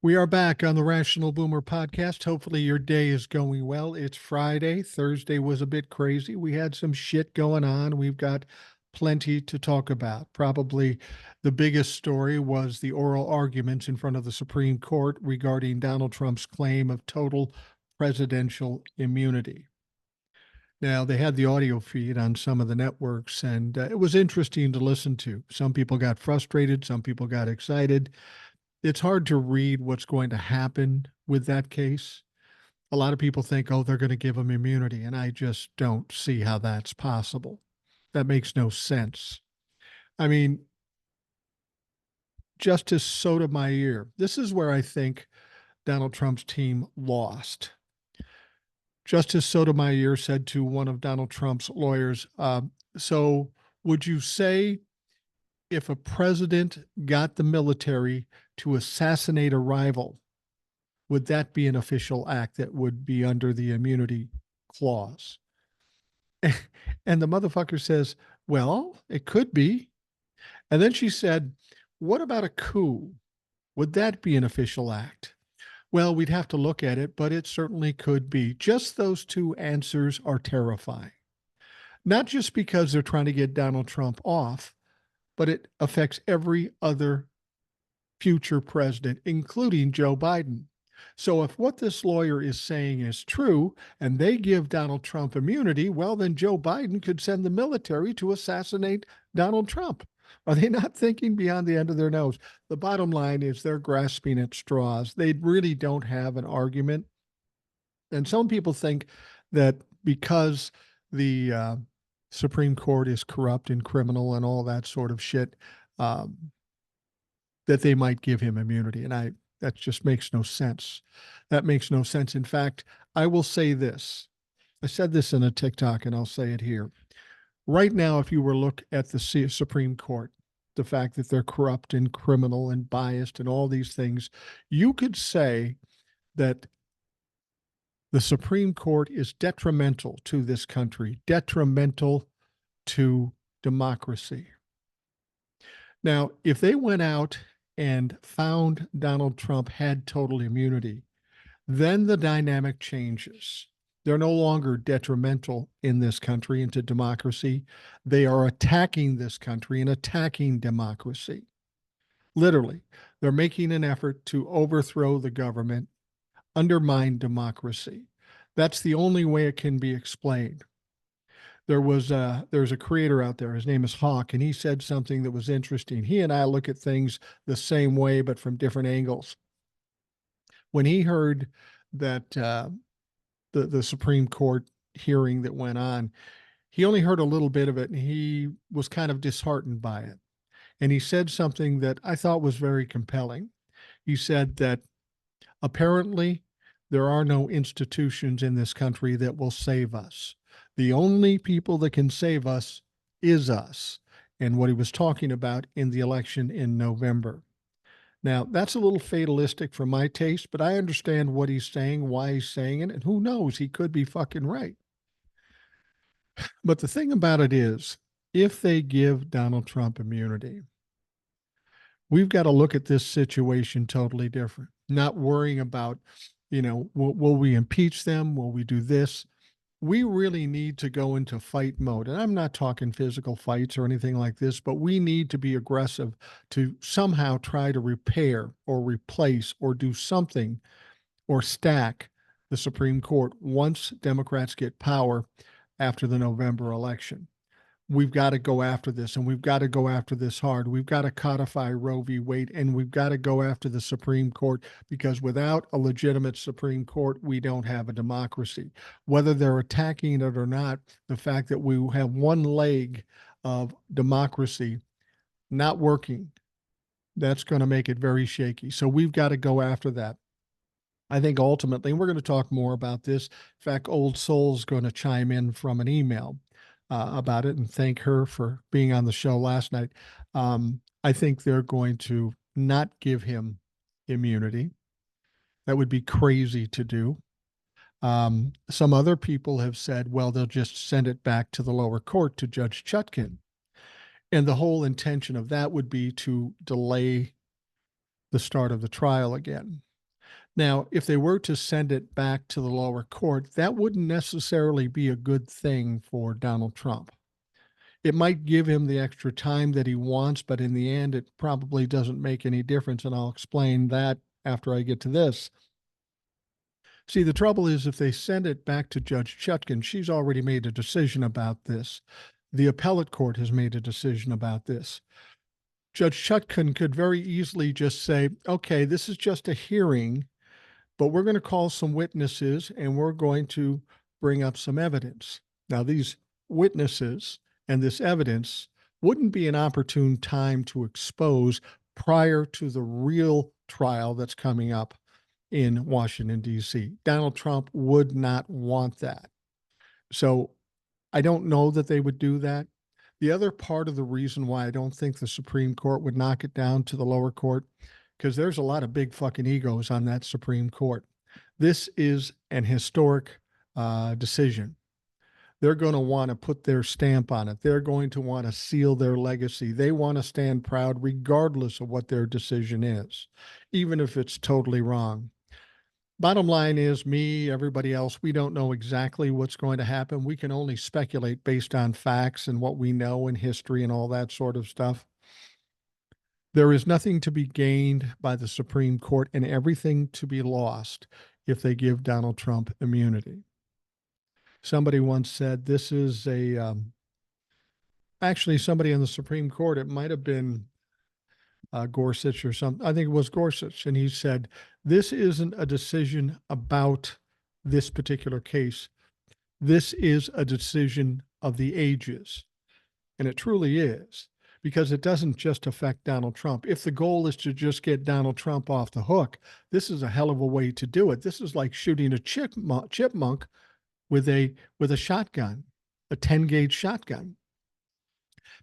We are back on the Rational Boomer podcast. Hopefully, your day is going well. It's Friday. Thursday was a bit crazy. We had some shit going on. We've got plenty to talk about. Probably the biggest story was the oral arguments in front of the Supreme Court regarding Donald Trump's claim of total presidential immunity. Now, they had the audio feed on some of the networks, and it was interesting to listen to. Some people got frustrated, some people got excited. It's hard to read what's going to happen with that case. A lot of people think, oh, they're going to give him immunity, and I just don't see how that's possible. That makes no sense. I mean, Justice Sotomayor, this is where I think Donald Trump's team lost. Justice Sotomayor said to one of Donald Trump's lawyers, so would you say if a president got the military to assassinate a rival, would that be an official act that would be under the immunity clause? And the motherfucker says, well, it could be. And then she said, what about a coup? Would that be an official act? Well, we'd have to look at it, but it certainly could be. Just those two answers are terrifying. Not just because they're trying to get Donald Trump off, but it affects every other future president, including Joe Biden. So if what this lawyer is saying is true and they give Donald Trump immunity, well, then Joe Biden could send the military to assassinate Donald Trump. Are they not thinking beyond the end of their nose? The bottom line is they're grasping at straws. They really don't have an argument. And some people think that because the Supreme Court is corrupt and criminal and all that sort of shit, that they might give him immunity. And that just makes no sense. That makes no sense. In fact, I will say this. I said this in a TikTok and I'll say it here. Right now, if you were to look at the Supreme Court, the fact that they're corrupt and criminal and biased and all these things, you could say that the Supreme Court is detrimental to this country, detrimental to democracy. Now, if they went out and found Donald Trump had total immunity, then the dynamic changes. They're no longer detrimental in this country and to democracy. They are attacking this country and attacking democracy. Literally, they're making an effort to overthrow the government, undermine democracy. That's the only way it can be explained. There's a creator out there. His name is Hawk, and he said something that was interesting. He and I look at things the same way, but from different angles. When he heard that the Supreme Court hearing that went on, he only heard a little bit of it, and he was kind of disheartened by it. And he said something that I thought was very compelling. He said that apparently there are no institutions in this country that will save us. The only people that can save us is us. And what he was talking about in the election in November. Now, that's a little fatalistic for my taste, but I understand what he's saying, why he's saying it, and who knows, he could be fucking right. But the thing about it is, if they give Donald Trump immunity, we've got to look at this situation totally different, not worrying about, will we impeach them? Will we do this? We really need to go into fight mode. And I'm not talking physical fights or anything like this, but we need to be aggressive to somehow try to repair or replace or do something or stack the Supreme Court once Democrats get power after the November election. We've got to go after this, and we've got to go after this hard. We've got to codify Roe v. Wade, and we've got to go after the Supreme Court, because without a legitimate Supreme Court, we don't have a democracy. Whether they're attacking it or not, the fact that we have one leg of democracy not working, that's going to make it very shaky. So we've got to go after that. I think ultimately, and we're going to talk more about this. In fact, Old Soul's going to chime in from an email about it and thank her for being on the show last night. I think they're going to not give him immunity. That would be crazy to do. Some other people have said, well, they'll just send it back to the lower court to Judge Chutkan. And the whole intention of that would be to delay the start of the trial again. Now, if they were to send it back to the lower court, that wouldn't necessarily be a good thing for Donald Trump. It might give him the extra time that he wants, but in the end, it probably doesn't make any difference. And I'll explain that after I get to this. See, the trouble is if they send it back to Judge Chutkan, she's already made a decision about this. The appellate court has made a decision about this. Judge Chutkan could very easily just say, okay, this is just a hearing, but we're going to call some witnesses and we're going to bring up some evidence. Now, these witnesses and this evidence wouldn't be an opportune time to expose prior to the real trial that's coming up in Washington, D.C. Donald Trump would not want that. So I don't know that they would do that. The other part of the reason why I don't think the Supreme Court would knock it down to the lower court, because there's a lot of big fucking egos on that Supreme Court. This is an historic decision. They're going to want to put their stamp on it. They're going to want to seal their legacy. They want to stand proud regardless of what their decision is, even if it's totally wrong. Bottom line is, me, everybody else, we don't know exactly what's going to happen. We can only speculate based on facts and what we know in history and all that sort of stuff. There is nothing to be gained by the Supreme Court and everything to be lost if they give Donald Trump immunity. Somebody once said this is actually somebody in the Supreme Court, it might have been Gorsuch or something. I think it was Gorsuch. And he said, this isn't a decision about this particular case. This is a decision of the ages. And it truly is, because it doesn't just affect Donald Trump. If the goal is to just get Donald Trump off the hook, this is a hell of a way to do it. This is like shooting a chipmunk with a shotgun, a 10-gauge shotgun.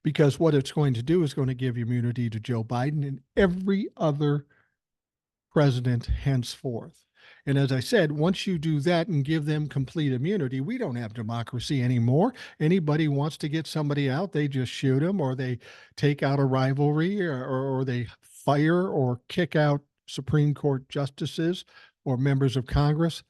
Because what it's going to do is going to give immunity to Joe Biden and every other president henceforth. And as I said, once you do that and give them complete immunity, we don't have democracy anymore. Anybody wants to get somebody out, they just shoot them, or they take out a rivalry, or they fire or kick out Supreme Court justices or members of Congress.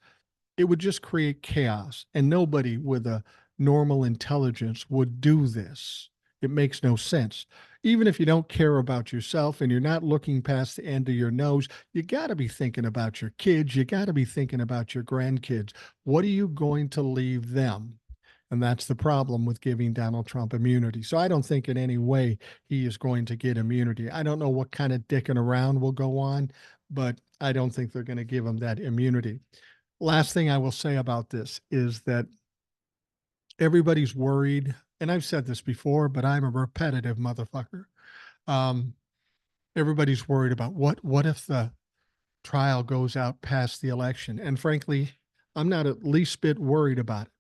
It would just create chaos, and nobody with a normal intelligence would do this. It makes no sense. Even if you don't care about yourself and you're not looking past the end of your nose, you got to be thinking about your kids. You got to be thinking about your grandkids. What are you going to leave them? And that's the problem with giving Donald Trump immunity. So I don't think in any way he is going to get immunity. I don't know what kind of dicking around will go on, but I don't think they're going to give him that immunity. Last thing I will say about this is that everybody's worried, and I've said this before, but I'm a repetitive motherfucker. Everybody's worried about what if the trial goes out past the election. And frankly, I'm not at least bit worried about it.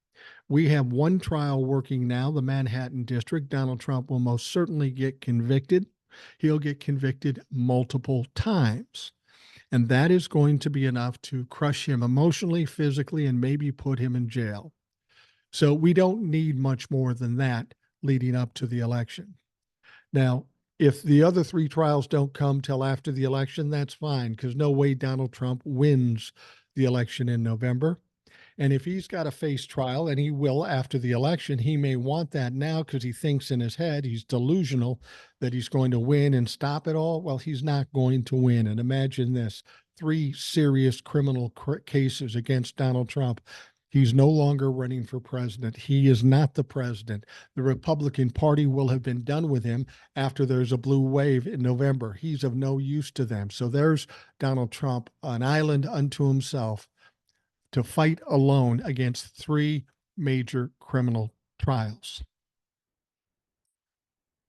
We have one trial working now, the Manhattan District. Donald Trump will most certainly get convicted. He'll get convicted multiple times. And that is going to be enough to crush him emotionally, physically, and maybe put him in jail. So we don't need much more than that leading up to the election. Now, if the other three trials don't come till after the election, that's fine, because no way Donald Trump wins the election in November. And if he's got to face trial, and he will after the election, he may want that now because he thinks in his head, he's delusional that he's going to win and stop it all. Well, he's not going to win. And imagine this, 3 serious criminal cases against Donald Trump. He's no longer running for president. He is not the president. The Republican Party will have been done with him after there's a blue wave in November. He's of no use to them. So there's Donald Trump, an island unto himself, to fight alone against 3 major criminal trials.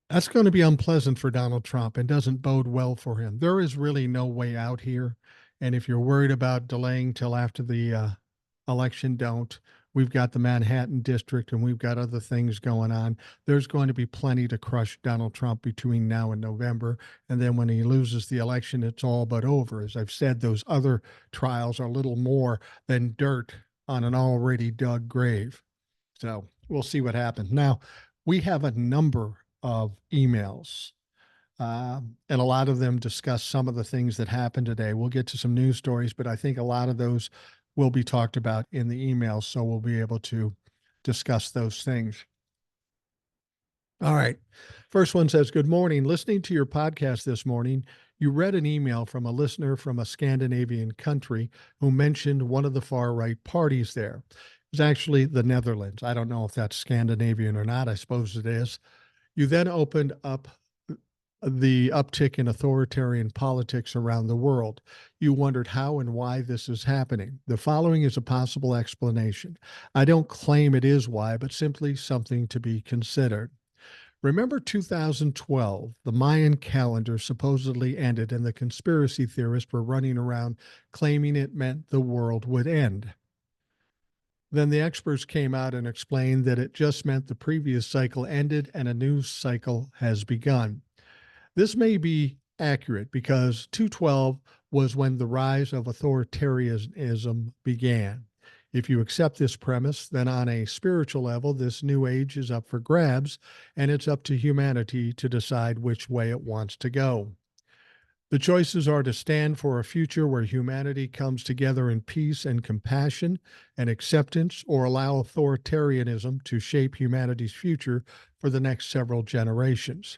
That's going to be unpleasant for Donald Trump and doesn't bode well for him. There is really no way out here. And if you're worried about delaying till after the election, don't. We've got the Manhattan District and we've got other things going on. There's going to be plenty to crush Donald Trump between now and November. And then when he loses the election, it's all but over. As I've said, those other trials are little more than dirt on an already dug grave. So we'll see what happens. Now, we have a number of emails and a lot of them discuss some of the things that happened today. We'll get to some news stories, but I think a lot of those will be talked about in the emails, so we'll be able to discuss those things. All right. First one says, "Good morning. Listening to your podcast this morning, you read an email from a listener from a Scandinavian country who mentioned one of the far right parties there. It was actually the Netherlands. I don't know if that's Scandinavian or not. I suppose it is. You then opened up the uptick in authoritarian politics around the world. You wondered how and why this is happening. The following is a possible explanation. I don't claim it is why, but simply something to be considered. Remember 2012, the Mayan calendar supposedly ended, and the conspiracy theorists were running around claiming it meant the world would end. Then the experts came out and explained that it just meant the previous cycle ended and a new cycle has begun. This may be accurate because 212 was when the rise of authoritarianism began. If you accept this premise, then on a spiritual level, this new age is up for grabs, and it's up to humanity to decide which way it wants to go. The choices are to stand for a future where humanity comes together in peace and compassion and acceptance, or allow authoritarianism to shape humanity's future for the next several generations.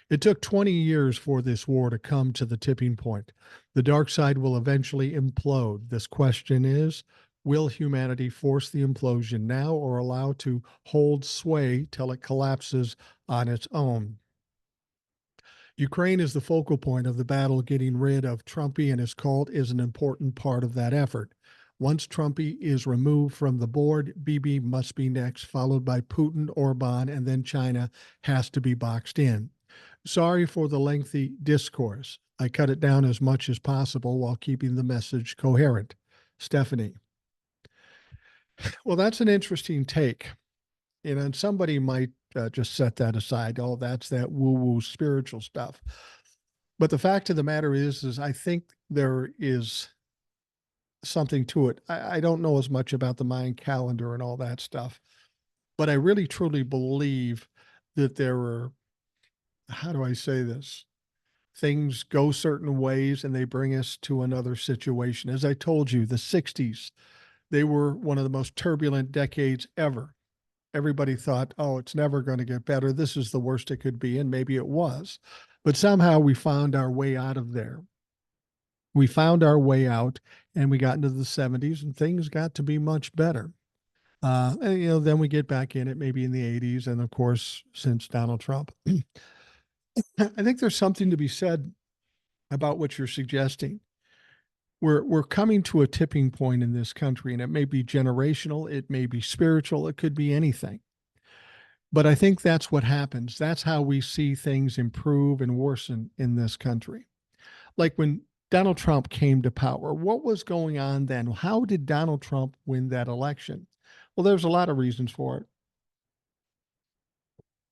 It took 20 years for this war to come to the tipping point. The dark side will eventually implode. This question is, will humanity force the implosion now or allow to hold sway till it collapses on its own? Ukraine is the focal point of the battle. Getting rid of Trumpy and his cult is an important part of that effort. Once Trumpy is removed from the board, Bibi must be next, followed by Putin, Orban, and then China has to be boxed in. Sorry for the lengthy discourse. I cut it down as much as possible while keeping the message coherent. Stephanie. Well, that's an interesting take. And somebody might just set that aside. Oh, that's that woo-woo spiritual stuff. But the fact of the matter is I think there is something to it. I don't know as much about the Mayan calendar and all that stuff, but I really truly believe that there are, how do I say this? Things go certain ways and they bring us to another situation. As I told you, the 60s, they were one of the most turbulent decades ever. Everybody thought, oh, it's never going to get better. This is the worst it could be. And maybe it was. But somehow we found our way out of there. We found our way out and we got into the 70s and things got to be much better. And then we get back in it maybe in the 80s. And of course, since Donald Trump, I think there's something to be said about what you're suggesting. We're coming to a tipping point in this country, and it may be generational, it may be spiritual, it could be anything. But I think that's what happens. That's how we see things improve and worsen in this country. Like when Donald Trump came to power, what was going on then? How did Donald Trump win that election? Well, there's a lot of reasons for it.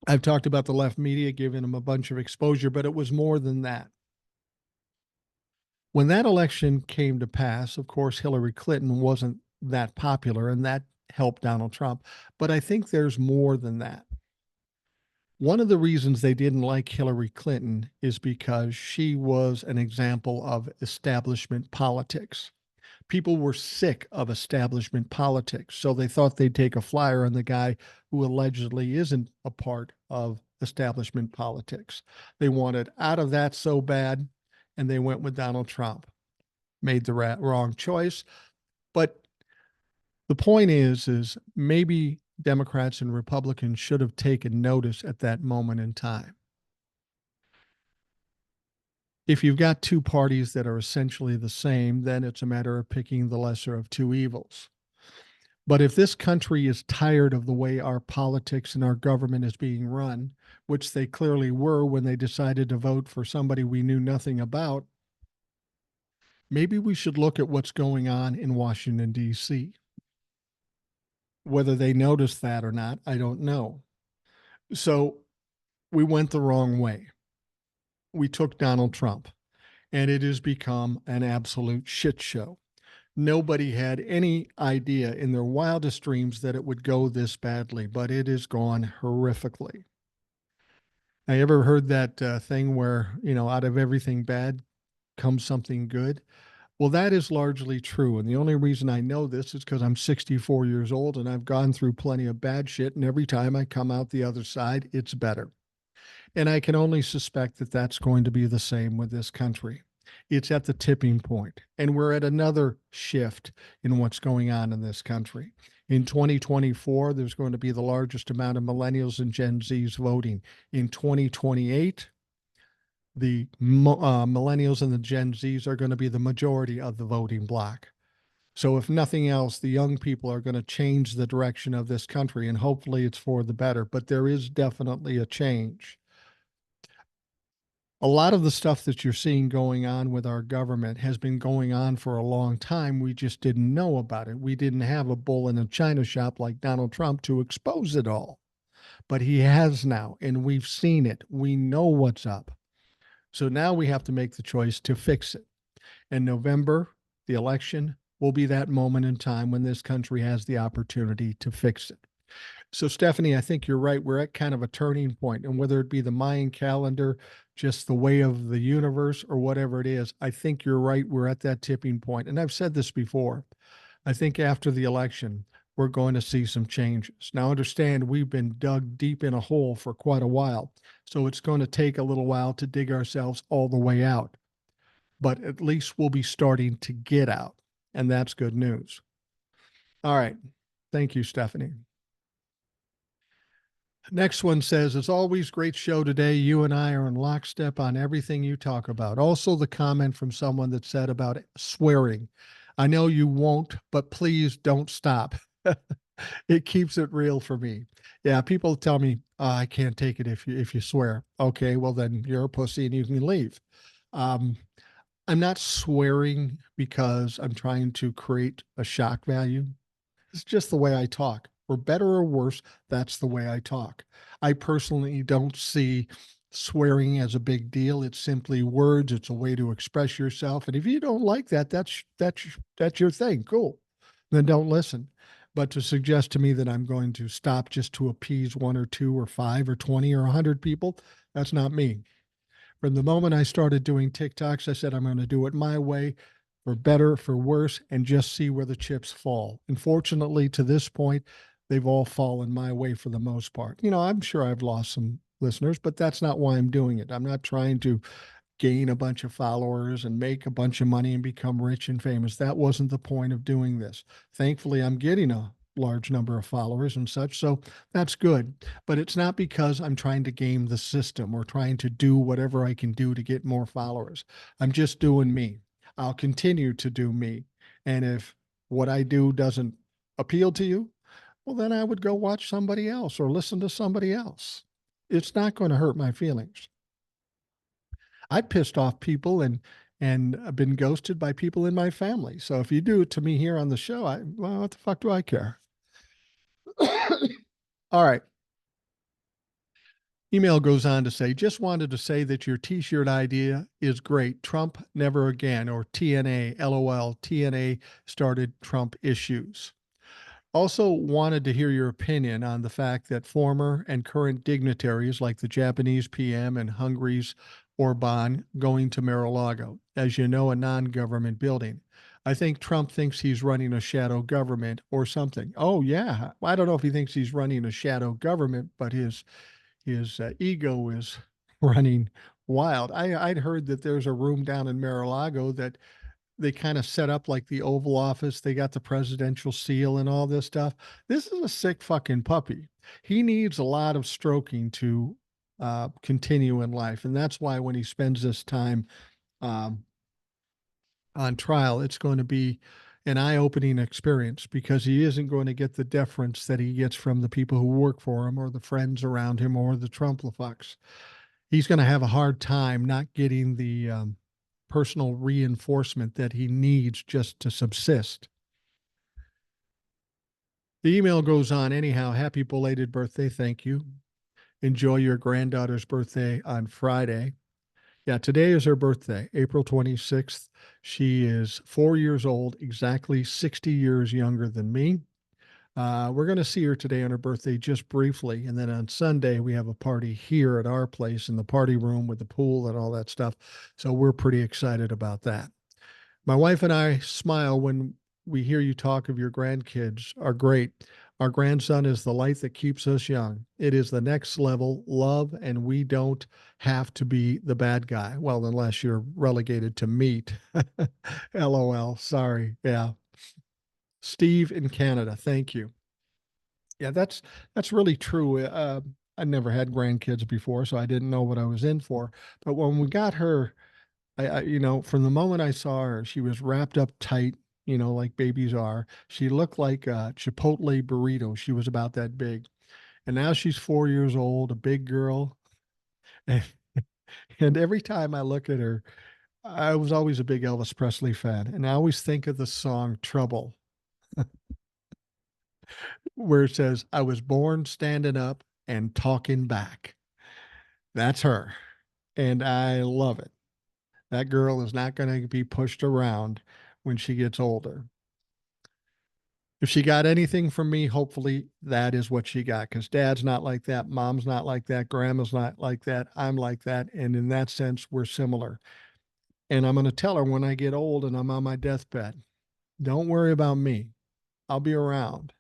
I've talked about the left media giving him a bunch of exposure, but it was more than that. When that election came to pass, of course, Hillary Clinton wasn't that popular, and that helped Donald Trump. But I think there's more than that. One of the reasons they didn't like Hillary Clinton is because she was an example of establishment politics. People were sick of establishment politics, so they thought they'd take a flyer on the guy who allegedly isn't a part of establishment politics. They wanted out of that so bad, and they went with Donald Trump. Made the wrong choice. But the point is maybe Democrats and Republicans should have taken notice at that moment in time. If you've got two parties that are essentially the same, then it's a matter of picking the lesser of two evils. But if this country is tired of the way our politics and our government is being run, which they clearly were when they decided to vote for somebody we knew nothing about, maybe we should look at what's going on in Washington, D.C. Whether they noticed that or not, I don't know. So we went the wrong way. We took Donald Trump, and it has become an absolute shit show. Nobody had any idea in their wildest dreams that it would go this badly, but it has gone horrifically. I ever heard that thing where, out of everything bad comes something good? Well, that is largely true. And the only reason I know this is because I'm 64 years old and I've gone through plenty of bad shit. And every time I come out the other side, it's better. And I can only suspect that that's going to be the same with this country. It's at the tipping point, and we're at another shift in what's going on in this country. In 2024, there's going to be the largest amount of millennials and Gen Zs voting. In 2028, the millennials and the Gen Zs are going to be the majority of the voting bloc. So, if nothing else, the young people are going to change the direction of this country, and hopefully it's for the better. But there is definitely a change. A lot of the stuff that you're seeing going on with our government has been going on for a long time. We just didn't know about it. We didn't have a bull in a china shop like Donald Trump to expose it all. But he has now, and we've seen it. We know what's up. So now we have to make the choice to fix it. And November, the election, will be that moment in time when this country has the opportunity to fix it. So, Stephanie, I think you're right. We're at kind of a turning point, and whether it be the Mayan calendar, just the way of the universe, or whatever it is, I think you're right. We're at that tipping point. And I've said this before. I think after the election, we're going to see some changes. Now, understand, we've been dug deep in a hole for quite a while. So it's going to take a little while to dig ourselves all the way out. But at least we'll be starting to get out. And that's good news. All right. Thank you, Stephanie. Next one says, as always, great show today. You and I are in lockstep on everything you talk about. Also, the comment from someone that said about swearing. I know you won't, but please don't stop. It keeps it real for me. Yeah, people tell me, oh, I can't take it if you swear. Okay, well then you're a pussy and you can leave. Um, I'm not swearing because I'm trying to create a shock value. It's just the way I talk. For better or worse, that's the way I talk. I personally don't see swearing as a big deal. It's simply words. It's a way to express yourself. And if you don't like that, that's your thing. Cool. Then don't listen. But to suggest to me that I'm going to stop just to appease one or two or five or 20 or 100 people, that's not me. From the moment I started doing TikToks, I said I'm going to do it my way, for better, for worse, and just see where the chips fall. Unfortunately, to this point, they've all fallen my way for the most part. I'm sure I've lost some listeners, but that's not why I'm doing it. I'm not trying to gain a bunch of followers and make a bunch of money and become rich and famous. That wasn't the point of doing this. Thankfully, I'm getting a large number of followers and such. So that's good. But it's not because I'm trying to game the system or trying to do whatever I can do to get more followers. I'm just doing me. I'll continue to do me. And if what I do doesn't appeal to you, well, then I would go watch somebody else or listen to somebody else. It's not going to hurt my feelings. I pissed off people and I've been ghosted by people in my family. So if you do it to me here on the show, well, what the fuck do I care? All right. Email goes on to say, just wanted to say that your t-shirt idea is great. Trump never again, or TNA, LOL, TNA started Trump issues. Also wanted to hear your opinion on the fact that former and current dignitaries like the Japanese PM and Hungary's Orban going to Mar-a-Lago, as you know, a non-government building. I think Trump thinks he's running a shadow government or something. Oh, yeah. I don't know if he thinks he's running a shadow government, but his ego is running wild. I'd heard that there's a room down in Mar-a-Lago that they kind of set up like the Oval Office. They got the presidential seal and all this stuff. This is a sick fucking puppy. He needs a lot of stroking to continue in life. And that's why when he spends this time um, on trial, it's going to be an eye-opening experience because he isn't going to get the deference that he gets from the people who work for him or the friends around him or the Trump-fucks. He's going to have a hard time not getting the personal reinforcement that he needs just to subsist. The email goes on anyhow. Happy belated birthday. Thank you. Enjoy your granddaughter's birthday on Friday. Yeah, today is her birthday, April 26th. She is 4 years old, exactly 60 years younger than me. We're going to see her today on her birthday just briefly. And then on Sunday, we have a party here at our place in the party room with the pool and all that stuff. So we're pretty excited about that. My wife and I smile when we hear you talk of your grandkids are great. Our grandson is the light that keeps us young. It is the next level love, and we don't have to be the bad guy. Well, unless you're relegated to meat. LOL. Sorry. Yeah. Steve in Canada. Thank you. Yeah, that's really true. I never had grandkids before, so I didn't know what I was in for. But when we got her, from the moment I saw her, she was wrapped up tight, like babies are. She looked like a Chipotle burrito. She was about that big. And now she's 4 years old, a big girl. And, and every time I look at her, I was always a big Elvis Presley fan. And I always think of the song Trouble, where it says, I was born standing up and talking back. That's her. And I love it. That girl is not going to be pushed around when she gets older. If she got anything from me, hopefully that is what she got, because dad's not like that. Mom's not like that. Grandma's not like that. I'm like that. And in that sense, we're similar. And I'm going to tell her when I get old and I'm on my deathbed, don't worry about me. I'll be around.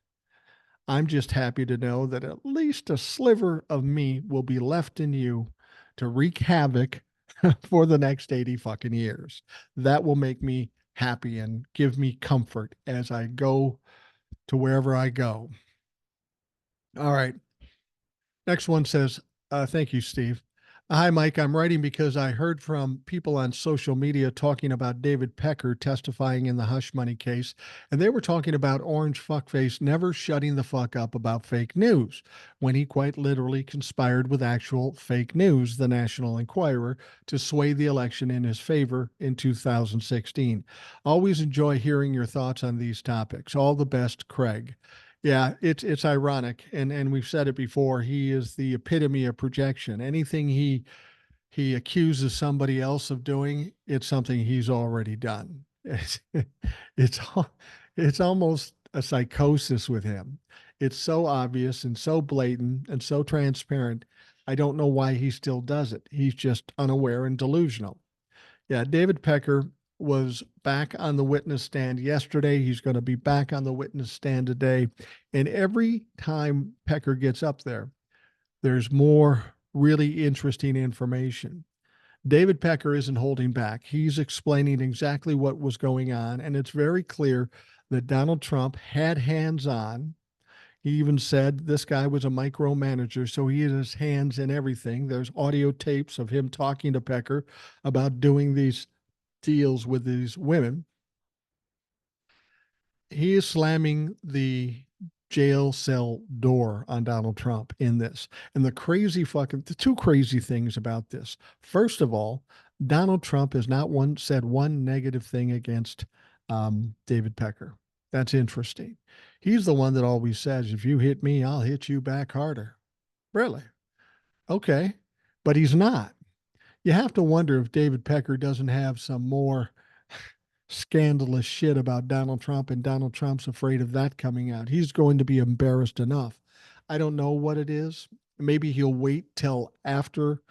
I'm just happy to know that at least a sliver of me will be left in you to wreak havoc for the next 80 fucking years. That will make me happy and give me comfort as I go to wherever I go. All right. Next one says, thank you, Steve. Hi, Mike. I'm writing because I heard from people on social media talking about David Pecker testifying in the hush money case, and they were talking about Orange Fuckface never shutting the fuck up about fake news when he quite literally conspired with actual fake news, the National Enquirer, to sway the election in his favor in 2016. Always enjoy hearing your thoughts on these topics. All the best, Craig. Yeah, it's ironic, and we've said it before. He is the epitome of projection. Anything he accuses somebody else of doing, it's something he's already done. It's it's almost a psychosis with him. It's so obvious and so blatant and so transparent. I don't know why he still does it. He's just unaware and delusional. Yeah, David Pecker was back on the witness stand yesterday. He's going to be back on the witness stand today. And every time Pecker gets up there, there's more really interesting information. David Pecker isn't holding back. He's explaining exactly what was going on. And it's very clear that Donald Trump had hands on. He even said this guy was a micromanager, so he had his hands in everything. There's audio tapes of him talking to Pecker about doing these deals with these women. He is slamming the jail cell door on Donald Trump in this. And the two crazy things about this. First of all, Donald Trump has not said one negative thing against David Pecker. That's interesting. He's the one that always says, if you hit me, I'll hit you back harder. Really? Okay. But he's not. You have to wonder if David Pecker doesn't have some more scandalous shit about Donald Trump, and Donald Trump's afraid of that coming out. He's going to be embarrassed enough. I don't know what it is. Maybe he'll wait till after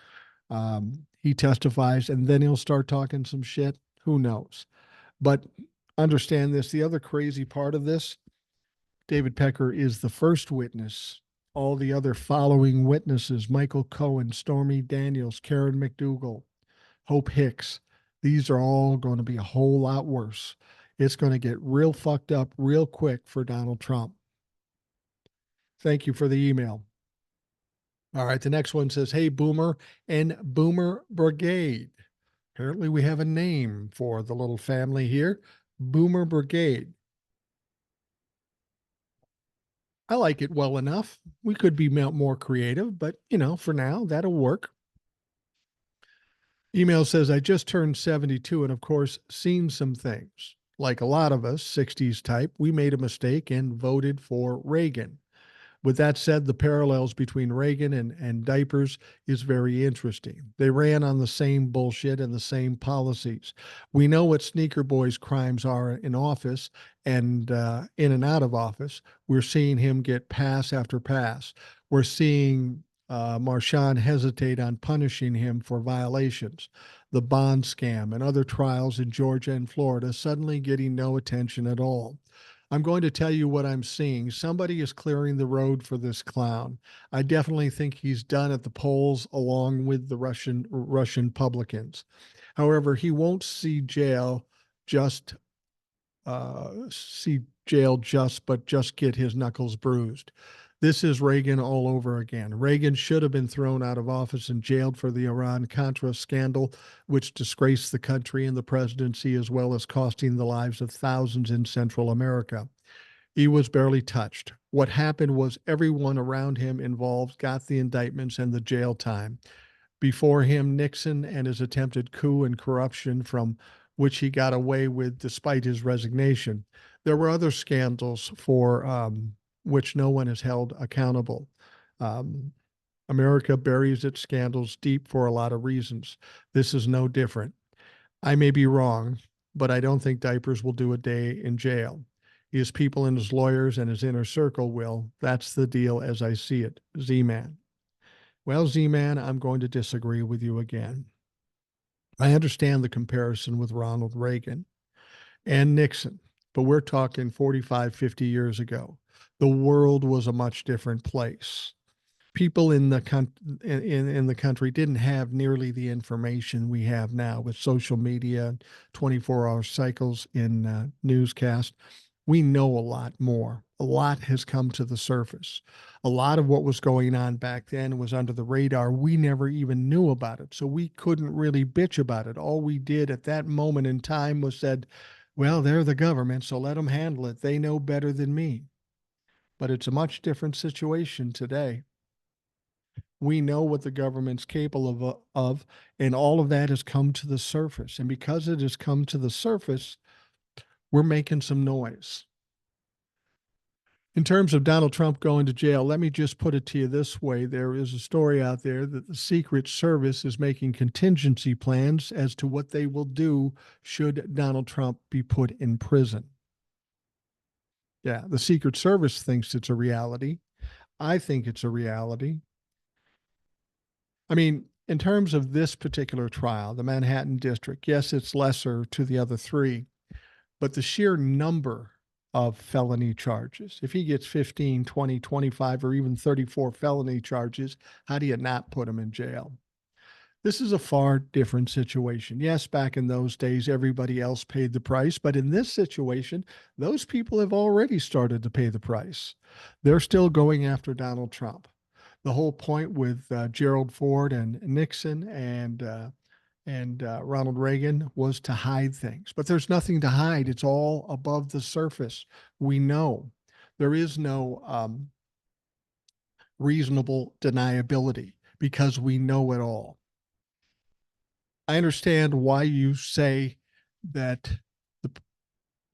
he testifies and then he'll start talking some shit. Who knows? But understand this, the other crazy part of this, David Pecker is the first witness. All the other following witnesses, Michael Cohen, Stormy Daniels, Karen McDougal, Hope Hicks, these are all going to be a whole lot worse. It's going to get real fucked up real quick for Donald Trump. Thank you for the email. All right, the next one says, hey, Boomer and Boomer Brigade. Apparently we have a name for the little family here, Boomer Brigade. I like it well enough. We could be more creative, but for now, that'll work. Email says, I just turned 72 and, of course, seen some things. Like a lot of us, 60s type, we made a mistake and voted for Reagan. With that said, the parallels between Reagan and diapers is very interesting. They ran on the same bullshit and the same policies. We know what Sneaker Boy's crimes are in office and in and out of office. We're seeing him get pass after pass. We're seeing Marchand hesitate on punishing him for violations. The bond scam and other trials in Georgia and Florida suddenly getting no attention at all. I'm going to tell you what I'm seeing. Somebody is clearing the road for this clown. I definitely think he's done at the polls along with the Russian publicans. However, he won't just see jail but just get his knuckles bruised. This is Reagan all over again. Reagan should have been thrown out of office and jailed for the Iran-Contra scandal, which disgraced the country and the presidency, as well as costing the lives of thousands in Central America. He was barely touched. What happened was everyone around him involved got the indictments and the jail time. Before him, Nixon and his attempted coup and corruption from which he got away with despite his resignation. There were other scandals for which no one is held accountable. America buries its scandals deep for a lot of reasons. This is no different. I may be wrong, but I don't think diapers will do a day in jail. His people and his lawyers and his inner circle will. That's the deal as I see it. Z-Man. Well, Z-Man, I'm going to disagree with you again. I understand the comparison with Ronald Reagan and Nixon, but we're talking 45, 50 years ago. The world was a much different place. People in the country didn't have nearly the information we have now with social media, 24-hour cycles in newscast. We know a lot more. A lot has come to the surface. A lot of what was going on back then was under the radar. We never even knew about it, so we couldn't really bitch about it. All we did at that moment in time was said, well, they're the government, so let them handle it. They know better than me. But it's a much different situation today. We know what the government's capable of, and all of that has come to the surface. And because it has come to the surface, we're making some noise. In terms of Donald Trump going to jail, let me just put it to you this way. There is a story out there that the Secret Service is making contingency plans as to what they will do should Donald Trump be put in prison. Yeah, the Secret Service thinks it's a reality. I think it's a reality. I mean, in terms of this particular trial, the Manhattan District, yes, it's lesser to the other three, but the sheer number of felony charges, if he gets 15, 20, 25, or even 34 felony charges, how do you not put him in jail? This is a far different situation. Yes, back in those days, everybody else paid the price, but in this situation, those people have already started to pay the price. They're still going after Donald Trump. The whole point with Gerald Ford and Nixon and Ronald Reagan was to hide things, but there's nothing to hide. It's all above the surface. We know there is no reasonable deniability because we know it all. I understand why you say that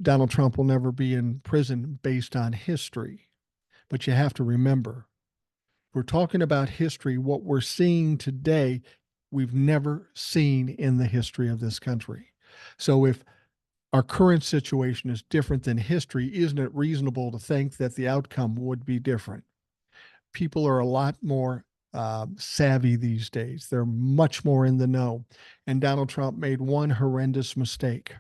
Donald Trump will never be in prison based on history, but you have to remember, we're talking about history. What we're seeing today, we've never seen in the history of this country. So if our current situation is different than history, isn't it reasonable to think that the outcome would be different? People are a lot more savvy these days. They're much more in the know. And Donald Trump made one horrendous mistake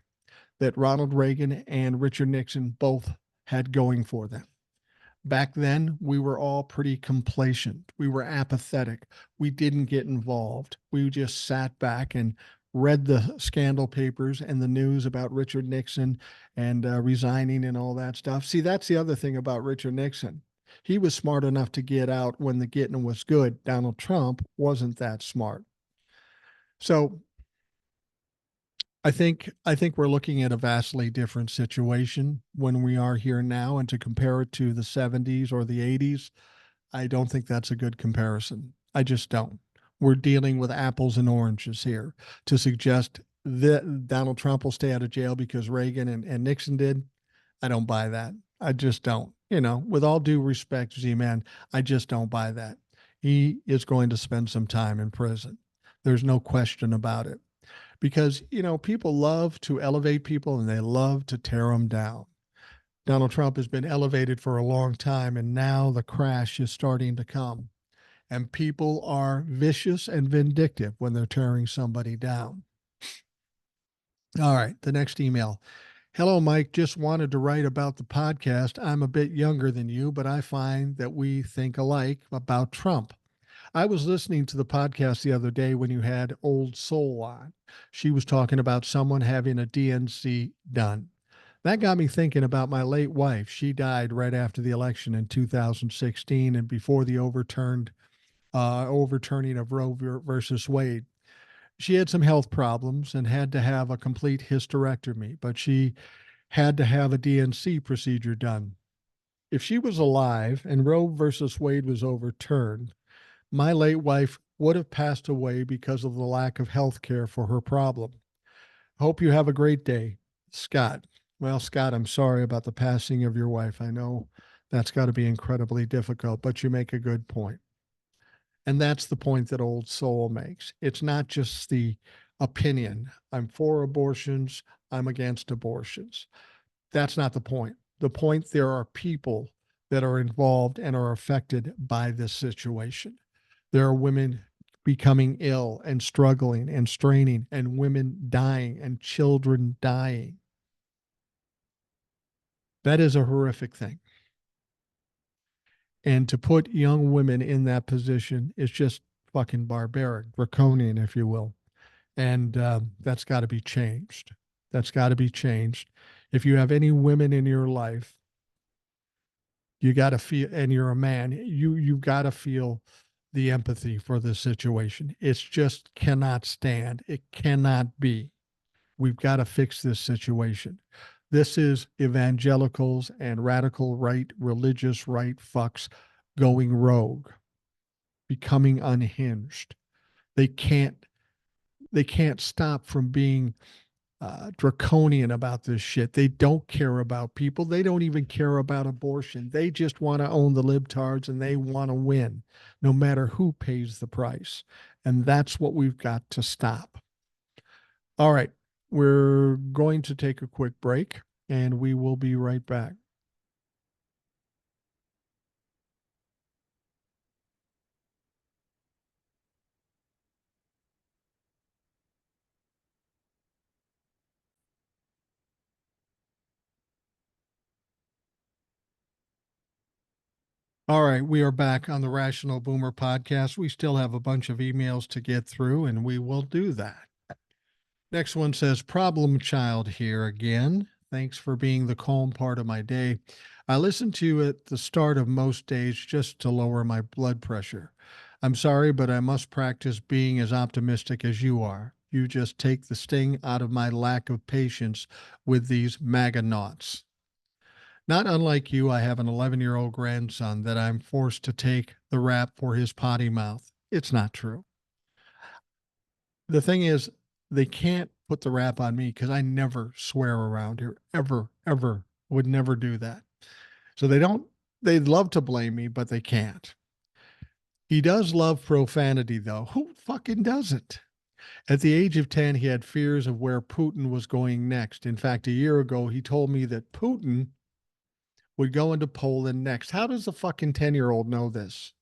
that Ronald Reagan and Richard Nixon both had going for them. Back then, we were all pretty complacent. We were apathetic. We didn't get involved. We just sat back and read the scandal papers and the news about Richard Nixon and resigning and all that stuff. See, that's the other thing about Richard Nixon. He was smart enough to get out when the getting was good. Donald Trump wasn't that smart. So I think we're looking at a vastly different situation when we are here now, and to compare it to the 70s or the 80s, I don't think that's a good comparison. I just don't. We're dealing with apples and oranges here. To suggest that Donald Trump will stay out of jail because Reagan and Nixon did, I don't buy that. I just don't. with all due respect, Z-Man, I just don't buy that. He is going to spend some time in prison. There's no question about it. Because, people love to elevate people and they love to tear them down. Donald Trump has been elevated for a long time, and now the crash is starting to come. And people are vicious and vindictive when they're tearing somebody down. All right, the next email. Hello, Mike. Just wanted to write about the podcast. I'm a bit younger than you, but I find that we think alike about Trump. I was listening to the podcast the other day when you had Old Soul on. She was talking about someone having a DNC done. That got me thinking about my late wife. She died right after the election in 2016 and before the overturning of Roe versus Wade. She had some health problems and had to have a complete hysterectomy, but she had to have a DNC procedure done. If she was alive and Roe versus Wade was overturned, my late wife would have passed away because of the lack of health care for her problem. Hope you have a great day, Scott. Well, Scott, I'm sorry about the passing of your wife. I know that's got to be incredibly difficult, but you make a good point. And that's the point that Old Soul makes. It's not just the opinion. I'm for abortions. I'm against abortions. That's not the point. The point, there are people that are involved and are affected by this situation. There are women becoming ill and struggling and straining, and women dying and children dying. That is a horrific thing. And to put young women in that position is just fucking barbaric, draconian, if you will. And that's got to be changed. That's got to be changed. If you have any women in your life, you got to feel, and you're a man, you've got to feel the empathy for this situation. It's just cannot stand. It cannot be. We've got to fix this situation. This is evangelicals and radical right, religious right fucks going rogue, becoming unhinged. They can't stop from being draconian about this shit. They don't care about people. They don't even care about abortion. They just want to own the libtards and they want to win no matter who pays the price. And that's what we've got to stop. All right. We're going to take a quick break and we will be right back. All right, we are back on the Rational Boomer podcast. We still have a bunch of emails to get through, and we will do that. Next one says, Problem Child here again. Thanks for being the calm part of my day. I listen to you at the start of most days just to lower my blood pressure. I'm sorry, but I must practice being as optimistic as you are. You just take the sting out of my lack of patience with these MAGA knots. Not unlike you, I have an 11-year-old grandson that I'm forced to take the rap for his potty mouth. It's not true. The thing is, they can't put the rap on me because I never swear around here. Ever, ever. Would never do that. So they'd love to blame me, but they can't. He does love profanity, though. Who fucking doesn't? At the age of 10, he had fears of where Putin was going next. In fact, a year ago, he told me that Putin would go into Poland next. How does a fucking 10-year-old know this?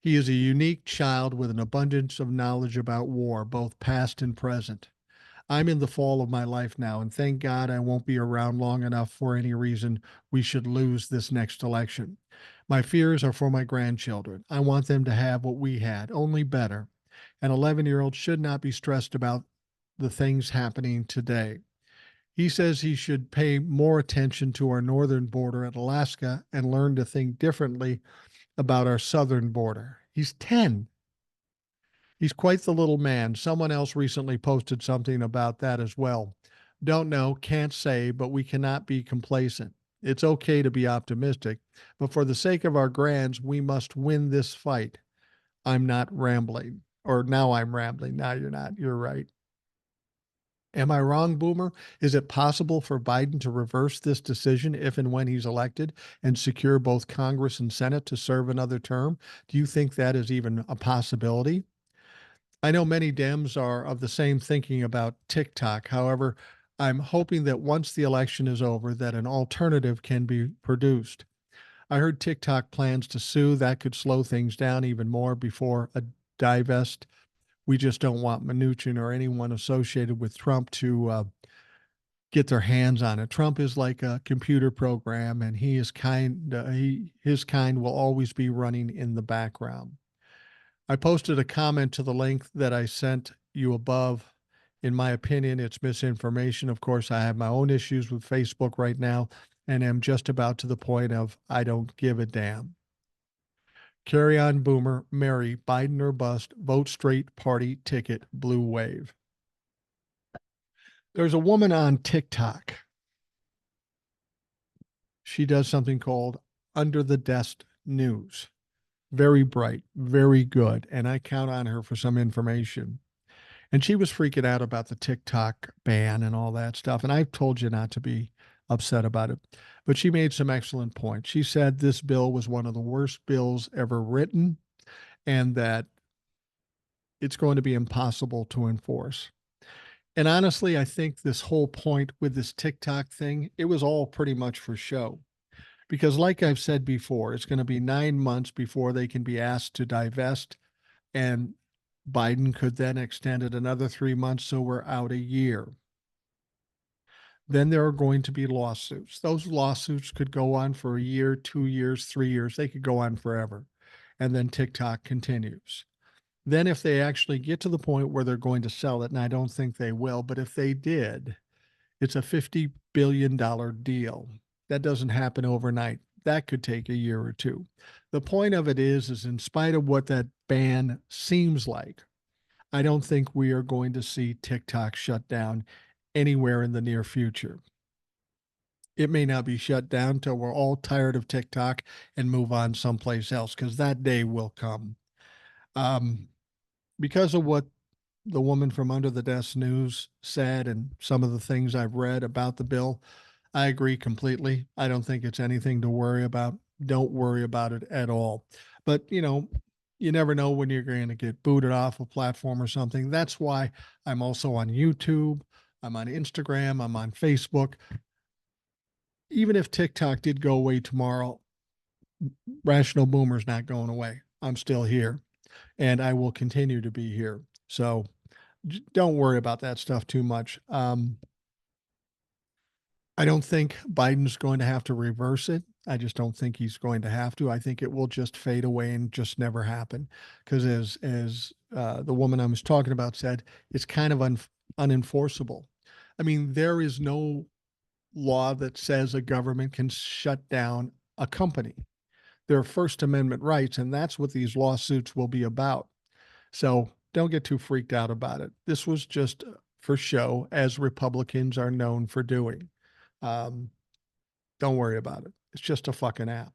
He is a unique child with an abundance of knowledge about war, both past and present. I'm in the fall of my life now, and thank God I won't be around long enough for any reason we should lose this next election. My fears are for my grandchildren. I want them to have what we had, only better. An 11-year-old should not be stressed about the things happening today. He says he should pay more attention to our northern border at Alaska and learn to think differently about our southern border. He's 10. He's quite the little man. Someone else recently posted something about that as well. Don't know, can't say, but we cannot be complacent. It's okay to be optimistic, but for the sake of our grands, we must win this fight. I'm not rambling. Or now I'm rambling. Now you're not. You're right. Am I wrong, Boomer? Is it possible for Biden to reverse this decision if and when he's elected and secure both Congress and Senate to serve another term? Do you think that is even a possibility? I know many Dems are of the same thinking about TikTok. However, I'm hoping that once the election is over, that an alternative can be produced. I heard TikTok plans to sue. That could slow things down even more before a divest. We just don't want Mnuchin or anyone associated with Trump to get their hands on it. Trump is like a computer program, and he is kind. His kind will always be running in the background. I posted a comment to the link that I sent you above. In my opinion, it's misinformation. Of course, I have my own issues with Facebook right now, and am just about to the point of I don't give a damn. Carry on, Boomer. Mary, Biden or bust. Vote straight. Party ticket. Blue wave. There's a woman on TikTok. She does something called Under the Desk News. Very bright, very good. And I count on her for some information. And she was freaking out about the TikTok ban and all that stuff. And I've told you not to be upset about it. But she made some excellent points. She said this bill was one of the worst bills ever written and that it's going to be impossible to enforce. And honestly, I think this whole point with this TikTok thing, it was all pretty much for show. Because, like I've said before, it's going to be 9 months before they can be asked to divest. And Biden could then extend it another 3 months. So we're out a year. Then there are going to be lawsuits. Those lawsuits could go on for a year, 2 years, 3 years. They could go on forever. And then TikTok continues. Then, if they actually get to the point where they're going to sell it, and I don't think they will, but if they did, it's a $50 billion deal. That doesn't happen overnight. That could take a year or two. The point of it is in spite of what that ban seems like, I don't think we are going to see TikTok shut down anywhere in the near future. It may not be shut down until we're all tired of TikTok and move on someplace else, because that day will come. Because of what the woman from Under the Desk News said and some of the things I've read about the bill, I agree completely. I don't think it's anything to worry about. Don't worry about it at all. But, you never know when you're going to get booted off a platform or something. That's why I'm also on YouTube. I'm on Instagram. I'm on Facebook. Even if TikTok did go away tomorrow, Rational Boomer's not going away. I'm still here and I will continue to be here. So don't worry about that stuff too much. I don't think Biden's going to have to reverse it. I just don't think he's going to have to. I think it will just fade away and just never happen. Because as the woman I was talking about said, it's kind of unenforceable. I mean, there is no law that says a government can shut down a company. There are First Amendment rights, and that's what these lawsuits will be about. So don't get too freaked out about it. This was just for show, as Republicans are known for doing. Um, don't worry about it. It's just a fucking app.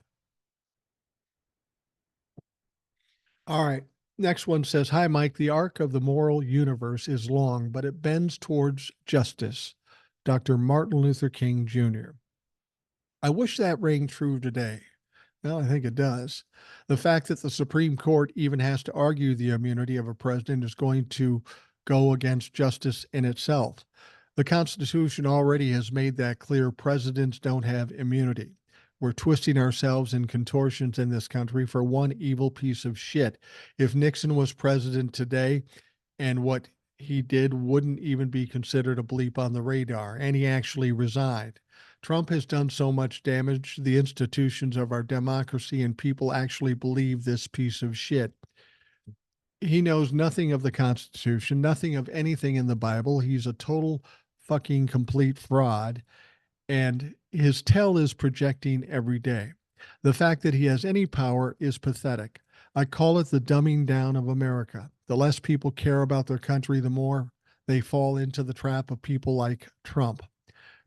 All right. Next one says, Hi, Mike. The arc of the moral universe is long, but it bends towards justice. Dr. Martin Luther King Jr. I wish that rang true today. Well, I think it does. The fact that the Supreme Court even has to argue the immunity of a president is going to go against justice in itself. The Constitution already has made that clear. Presidents don't have immunity. We're twisting ourselves in contortions in this country for one evil piece of shit. If Nixon was president today and what he did wouldn't even be considered a bleep on the radar, and he actually resigned. Trump has done so much damage to the institutions of our democracy, and people actually believe this piece of shit. He knows nothing of the Constitution, nothing of anything in the Bible. He's a total fucking complete fraud, and his tell is projecting every day. The fact that he has any power is pathetic. I call it the dumbing down of America. The less people care about their country, the more they fall into the trap of people like Trump.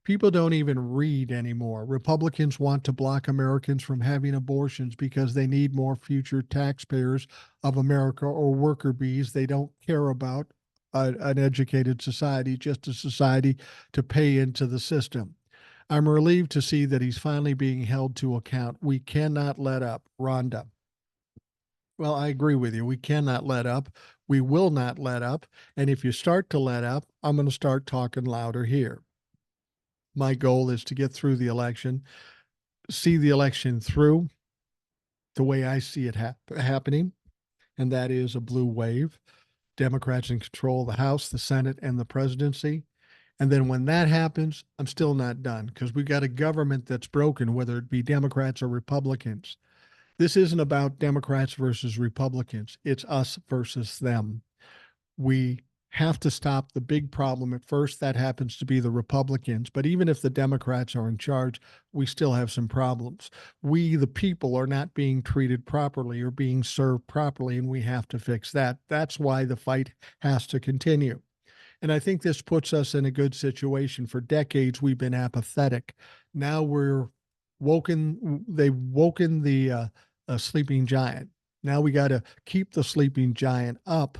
People don't even read anymore. Republicans want to block Americans from having abortions because they need more future taxpayers of America or worker bees they don't care about an educated society, just a society to pay into the system. I'm relieved to see that he's finally being held to account. We cannot let up. Rhonda. Well, I agree with you. We cannot let up. We will not let up. And if you start to let up, I'm going to start talking louder here. My goal is to get through the election, see the election through the way I see it happening, and that is a blue wave. Democrats in control of the House, the Senate, and the presidency. And then when that happens, I'm still not done because we've got a government that's broken, whether it be Democrats or Republicans. This isn't about Democrats versus Republicans. It's us versus them. We have to stop the big problem at first. That happens to be the Republicans. But even if the Democrats are in charge, we still have some problems. We, the people, are not being treated properly or being served properly, and we have to fix that. That's why the fight has to continue. And I think this puts us in a good situation. For decades, we've been apathetic. Now we're woken, they've woken the sleeping giant. Now we got to keep the sleeping giant up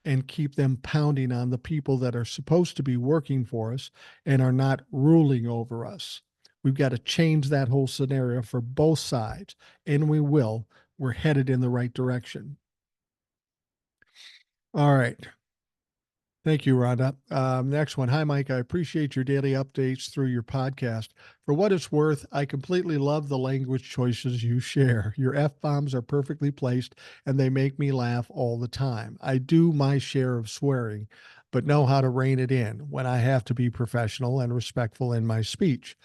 and keep them pounding on the people that are supposed to be working for us and are not ruling over us. We've got to change that whole scenario for both sides, and we will. We're headed in the right direction. All right. Thank you, Rhonda. Next one. Hi, Mike. I appreciate your daily updates through your podcast. For what it's worth, I completely love the language choices you share. Your F-bombs are perfectly placed, and they make me laugh all the time. I do my share of swearing, but know how to rein it in when I have to be professional and respectful in my speech.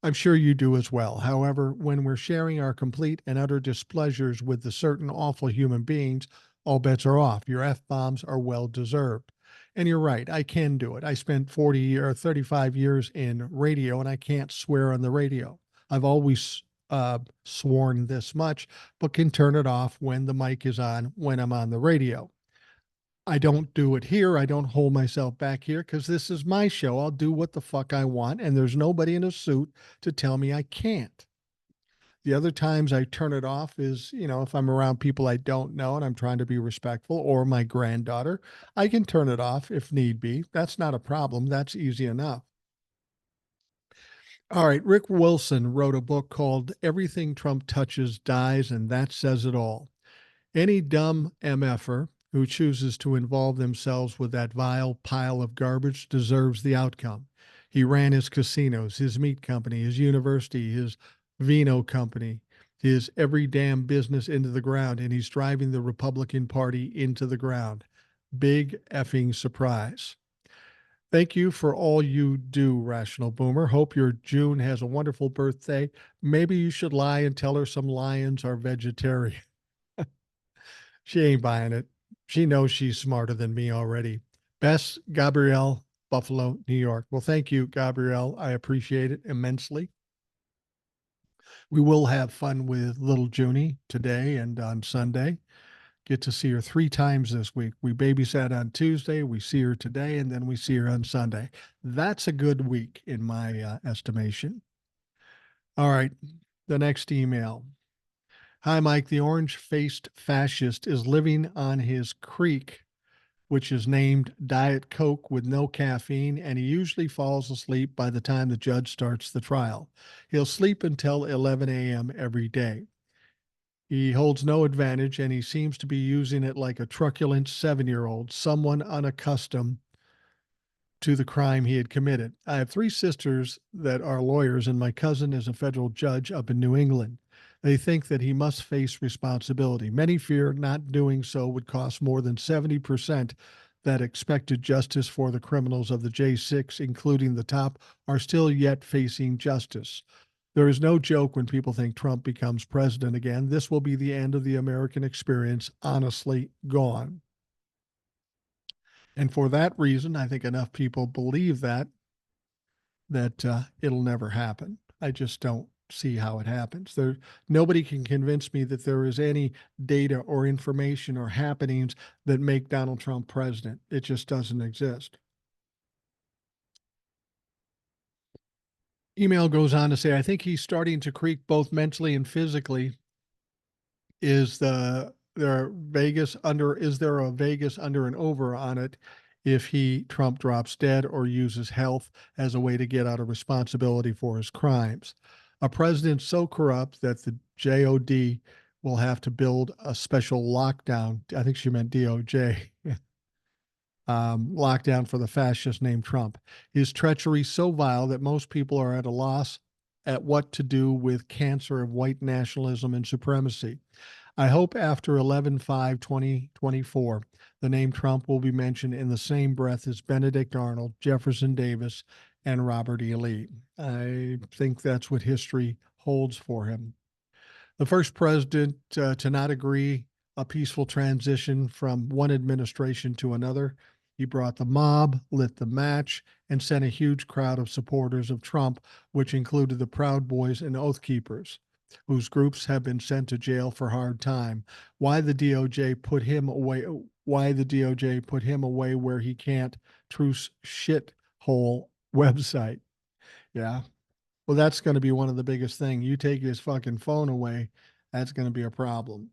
I'm sure you do as well. However, when we're sharing our complete and utter displeasures with the certain awful human beings, all bets are off. Your F-bombs are well deserved. And you're right, I can do it. I spent 40 or 35 years in radio, and I can't swear on the radio. I've always sworn this much, but can turn it off when the mic is on, when I'm on the radio. I don't do it here. I don't hold myself back here because this is my show. I'll do what the fuck I want, and there's nobody in a suit to tell me I can't. The other times I turn it off is, if I'm around people I don't know and I'm trying to be respectful, or my granddaughter, I can turn it off if need be. That's not a problem. That's easy enough. All right. Rick Wilson wrote a book called Everything Trump Touches Dies, and that says it all. Any dumb MFer who chooses to involve themselves with that vile pile of garbage deserves the outcome. He ran his casinos, his meat company, his university, his vino company, his every damn business into the ground, and he's driving the Republican Party into the ground. Big effing surprise. Thank you for all you do, Rational Boomer. Hope your June has a wonderful birthday. Maybe you should lie and tell her some lions are vegetarian. She ain't buying it. She knows she's smarter than me already. Bess Gabrielle, Buffalo, New York. Well, thank you, Gabrielle. I appreciate it immensely. We will have fun with little Junie today and on Sunday. Get to see her 3 times this week. We babysat on Tuesday, we see her today, and then we see her on Sunday. That's a good week in my estimation. All right, the next email. Hi, Mike. The orange-faced fascist is living on his creek, which is named Diet Coke with no caffeine, and he usually falls asleep by the time the judge starts the trial. He'll sleep until 11 a.m. every day. He holds no advantage, and he seems to be using it like a truculent 7-year-old, someone unaccustomed to the crime he had committed. I have 3 sisters that are lawyers, and my cousin is a federal judge up in New England. They think that he must face responsibility. Many fear not doing so would cost more than 70% that expected justice for the criminals of the J6, including the top, are still yet facing justice. There is no joke when people think Trump becomes president again. This will be the end of the American experience, honestly gone. And for that reason, I think enough people believe that it'll never happen. I just don't see how it happens. Nobody can convince me that there is any data or information or happenings that make Donald Trump president. It just doesn't exist. Email goes on to say, I think he's starting to creak both mentally and physically. Is there a Vegas under and over on it? if Trump drops dead or uses health as a way to get out of responsibility for his crimes. A president so corrupt that the JOD will have to build a special lockdown. I think she meant DOJ. Lockdown for the fascist named Trump. His treachery so vile that most people are at a loss at what to do with cancer of white nationalism and supremacy. I hope after 11/5/2024, the name Trump will be mentioned in the same breath as Benedict Arnold, Jefferson Davis, and Robert E. Lee. I think that's what history holds for him. The first president to not agree a peaceful transition from one administration to another. He brought the mob, lit the match, and sent a huge crowd of supporters of Trump, which included the Proud Boys and Oath Keepers, whose groups have been sent to jail for hard time. Why the DOJ put him away? Why the DOJ put him away where he can't? Truce shithole website. Yeah. Well, that's going to be one of the biggest things. You take his fucking phone away, that's going to be a problem.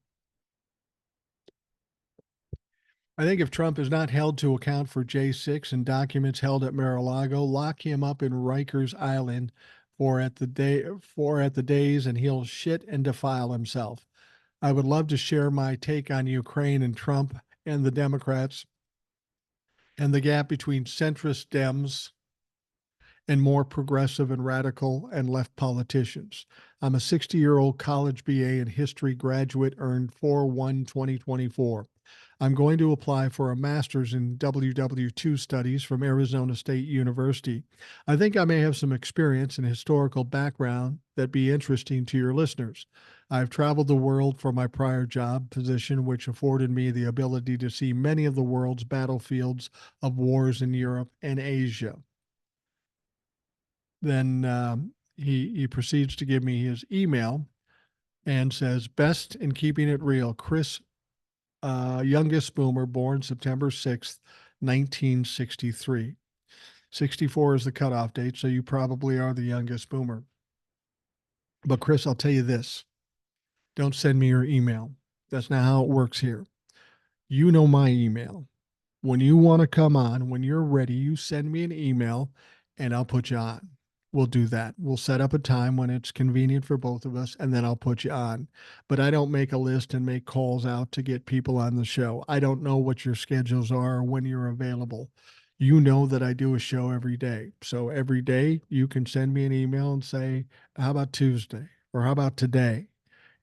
I think if Trump is not held to account for J6 and documents held at Mar-a-Lago, lock him up in Rikers Island for at the days, and he'll shit and defile himself. I would love to share my take on Ukraine and Trump and the Democrats and the gap between centrist Dems and more progressive and radical and left politicians. I'm a 60-year-old college BA in history graduate, earned 4/1/2024. I'm going to apply for a master's in WW2 studies from Arizona State University. I think I may have some experience and historical background that'd be interesting to your listeners. I've traveled the world for my prior job position, which afforded me the ability to see many of the world's battlefields of wars in Europe and Asia. Then he proceeds to give me his email and says, best in keeping it real, Chris, youngest boomer, born September 6th, 1963. 64 is the cutoff date, so you probably are the youngest boomer. But Chris, I'll tell you this. Don't send me your email. That's not how it works here. You know my email. When you want to come on, when you're ready, you send me an email and I'll put you on. We'll do that. We'll set up a time when it's convenient for both of us, and then I'll put you on. But I don't make a list and make calls out to get people on the show. I don't know what your schedules are or when you're available. You know that I do a show every day. So every day you can send me an email and say, how about Tuesday? Or how about today?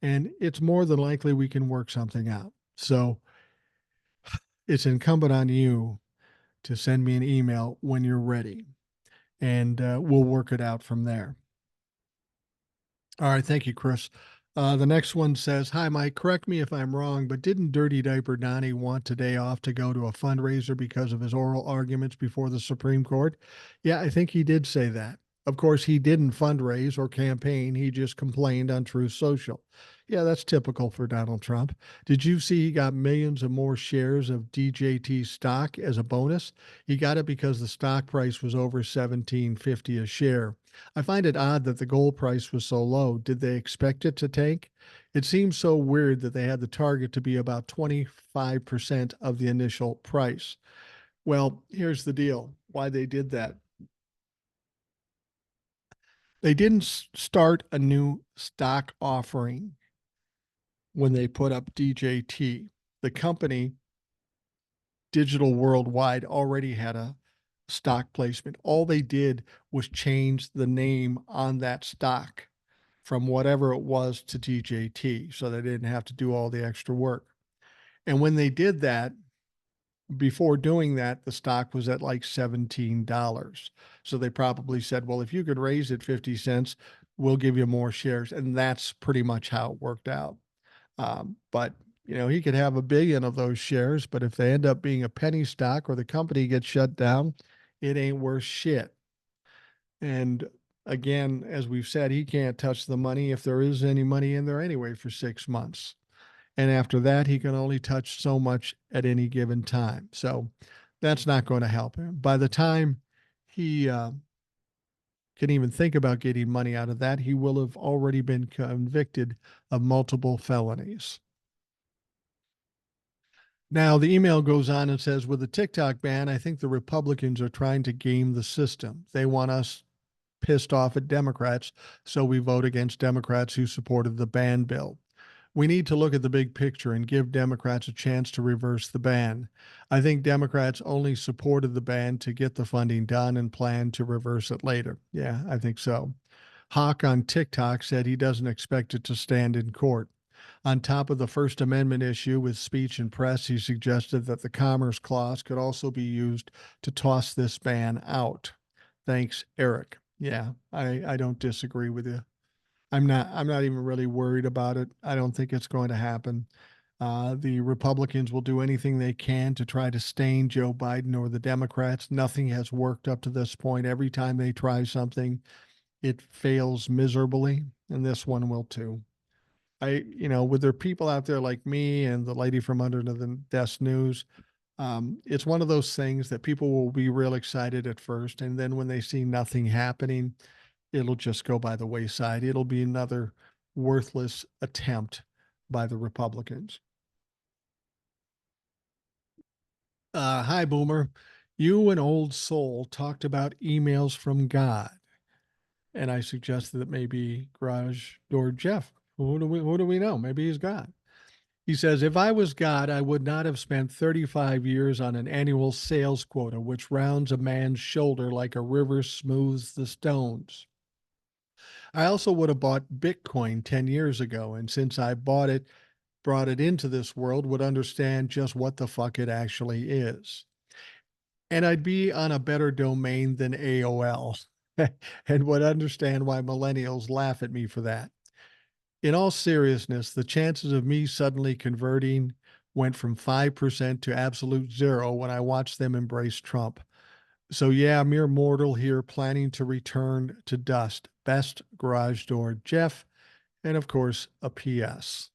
And it's more than likely we can work something out. So it's incumbent on you to send me an email when you're ready, and we'll work it out from there. All right. Thank you, Chris. The next one says, hi, Mike, correct me if I'm wrong, but didn't Dirty Diaper Donnie want today off to go to a fundraiser because of his oral arguments before the Supreme Court? Yeah, I think he did say that. Of course, he didn't fundraise or campaign. He just complained on Truth Social. Yeah, that's typical for Donald Trump. Did you see he got millions of more shares of DJT stock as a bonus? He got it because the stock price was over $17.50 a share. I find it odd that the gold price was so low. Did they expect it to tank? It seems so weird that they had the target to be about 25% of the initial price. Well, here's the deal why they did that. They didn't start a new stock offering when they put up DJT. The company, Digital Worldwide, already had a stock placement. All they did was change the name on that stock from whatever it was to DJT, so they didn't have to do all the extra work. And when they did that, before doing that, the stock was at like $17. So they probably said, well, if you could raise it 50 cents, we'll give you more shares. And that's pretty much how it worked out. But he could have 1 billion of those shares, but if they end up being a penny stock or the company gets shut down, it ain't worth shit. And again, as we've said, he can't touch the money if there is any money in there anyway for 6 months. And after that, he can only touch so much at any given time. So that's not going to help him. By the time he can even think about getting money out of that, he will have already been convicted of multiple felonies. Now, the email goes on and says, with the TikTok ban, I think the Republicans are trying to game the system. They want us pissed off at Democrats, so we vote against Democrats who supported the ban bill. We need to look at the big picture and give Democrats a chance to reverse the ban. I think Democrats only supported the ban to get the funding done and plan to reverse it later. Yeah, I think so. Hawk on TikTok said he doesn't expect it to stand in court. On top of the First Amendment issue with speech and press, he suggested that the Commerce Clause could also be used to toss this ban out. Thanks, Eric. Yeah, I don't disagree with you. I'm not even really worried about it. I don't think it's going to happen. The Republicans will do anything they can to try to stain Joe Biden or the Democrats. Nothing has worked up to this point. Every time they try something, it fails miserably, and this one will too. With there people out there like me and the lady from Under the Desk News, it's one of those things that people will be real excited at first, and then when they see nothing happening, it'll just go by the wayside. It'll be another worthless attempt by the Republicans. Hi, Boomer. You, an old soul, talked about emails from God, and I suggested that maybe Garage Door Jeff. Who do we know? Maybe he's God. He says, if I was God, I would not have spent 35 years on an annual sales quota, which rounds a man's shoulder like a river smooths the stones. I also would have bought Bitcoin 10 years ago. And since I brought it into this world, would understand just what the fuck it actually is. And I'd be on a better domain than AOL and would understand why millennials laugh at me for that. In all seriousness, the chances of me suddenly converting went from 5% to absolute zero when I watched them embrace Trump. So, yeah, mere mortal here planning to return to dust. Best Garage Door Jeff, and of course, a PS.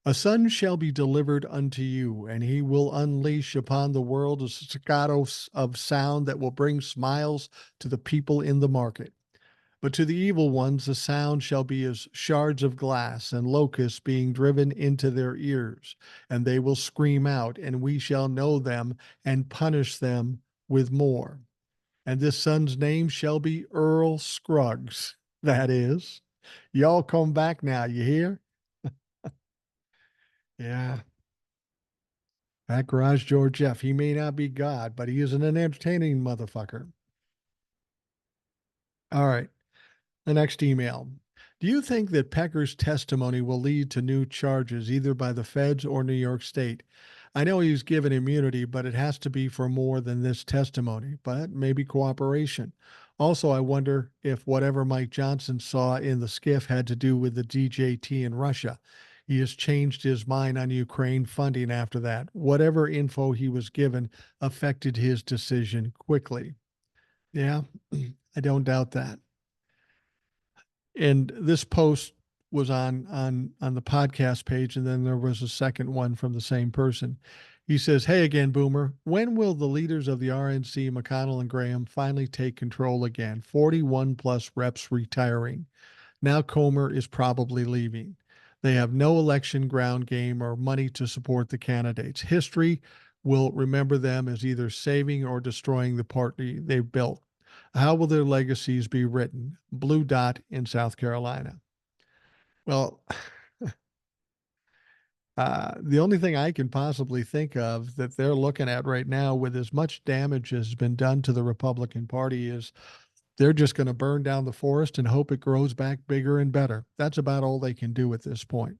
A son shall be delivered unto you, and he will unleash upon the world a staccato of sound that will bring smiles to the people in the market. But to the evil ones, the sound shall be as shards of glass and locusts being driven into their ears, and they will scream out, and we shall know them and punish them with more. And this son's name shall be Earl Scruggs. That is. Y'all come back now, you hear? Yeah. That Garage Door Jeff, he may not be God, but he is an entertaining motherfucker. All right. The next email. Do you think that Pecker's testimony will lead to new charges either by the feds or New York State? I know he's given immunity, but it has to be for more than this testimony, but maybe cooperation. Also, I wonder if whatever Mike Johnson saw in the skiff had to do with the DJT in Russia. He has changed his mind on Ukraine funding after that. Whatever info he was given affected his decision quickly. Yeah, I don't doubt that. And this post was on the podcast page, and then there was a second one from the same person. He says, "Hey again, Boomer. When will the leaders of the RNC, McConnell and Graham, finally take control again? 41 plus reps retiring. Now Comer is probably leaving. They have no election ground game or money to support the candidates. History will remember them as either saving or destroying the party they've built. How will their legacies be written? Blue dot in South Carolina." Well, the only thing I can possibly think of that they're looking at right now, with as much damage as has been done to the Republican Party, is they're just going to burn down the forest and hope it grows back bigger and better. That's about all they can do at this point.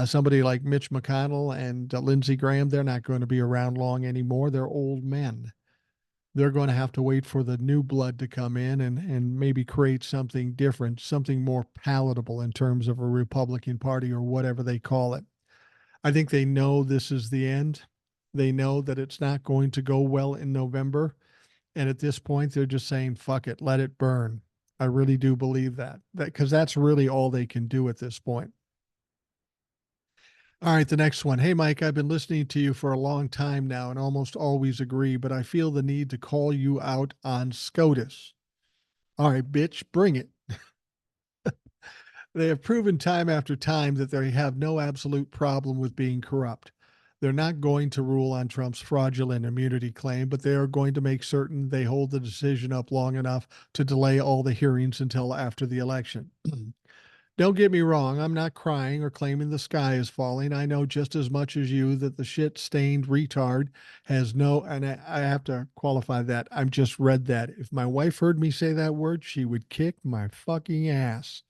Somebody like Mitch McConnell and Lindsey Graham, they're not going to be around long anymore. They're old men. They're going to have to wait for the new blood to come in and maybe create something different, something more palatable in terms of a Republican Party or whatever they call it. I think they know this is the end. They know that it's not going to go well in November. And at this point, they're just saying, fuck it, let it burn. I really do believe that because that's really all they can do at this point. All right, the next one. Hey, Mike, I've been listening to you for a long time now and almost always agree, but I feel the need to call you out on SCOTUS. All right, bitch, bring it. They have proven time after time that they have no absolute problem with being corrupt. They're not going to rule on Trump's fraudulent immunity claim, but they are going to make certain they hold the decision up long enough to delay all the hearings until after the election. Don't get me wrong, I'm not crying or claiming the sky is falling. I know just as much as you that the shit stained retard has no, and I have to qualify that. I've just read that. If my wife heard me say that word, she would kick my fucking ass.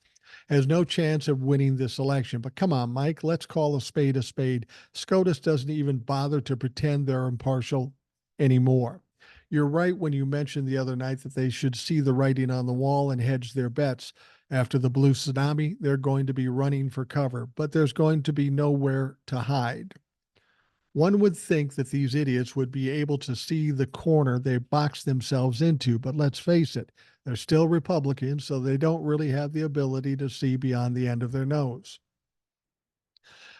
Has no chance of winning this election. But come on, Mike, let's call a spade a spade. SCOTUS doesn't even bother to pretend they're impartial anymore. You're right when you mentioned the other night that they should see the writing on the wall and hedge their bets. After the blue tsunami, they're going to be running for cover, but there's going to be nowhere to hide. One would think that these idiots would be able to see the corner they boxed themselves into, but let's face it, they're still Republicans, so they don't really have the ability to see beyond the end of their nose.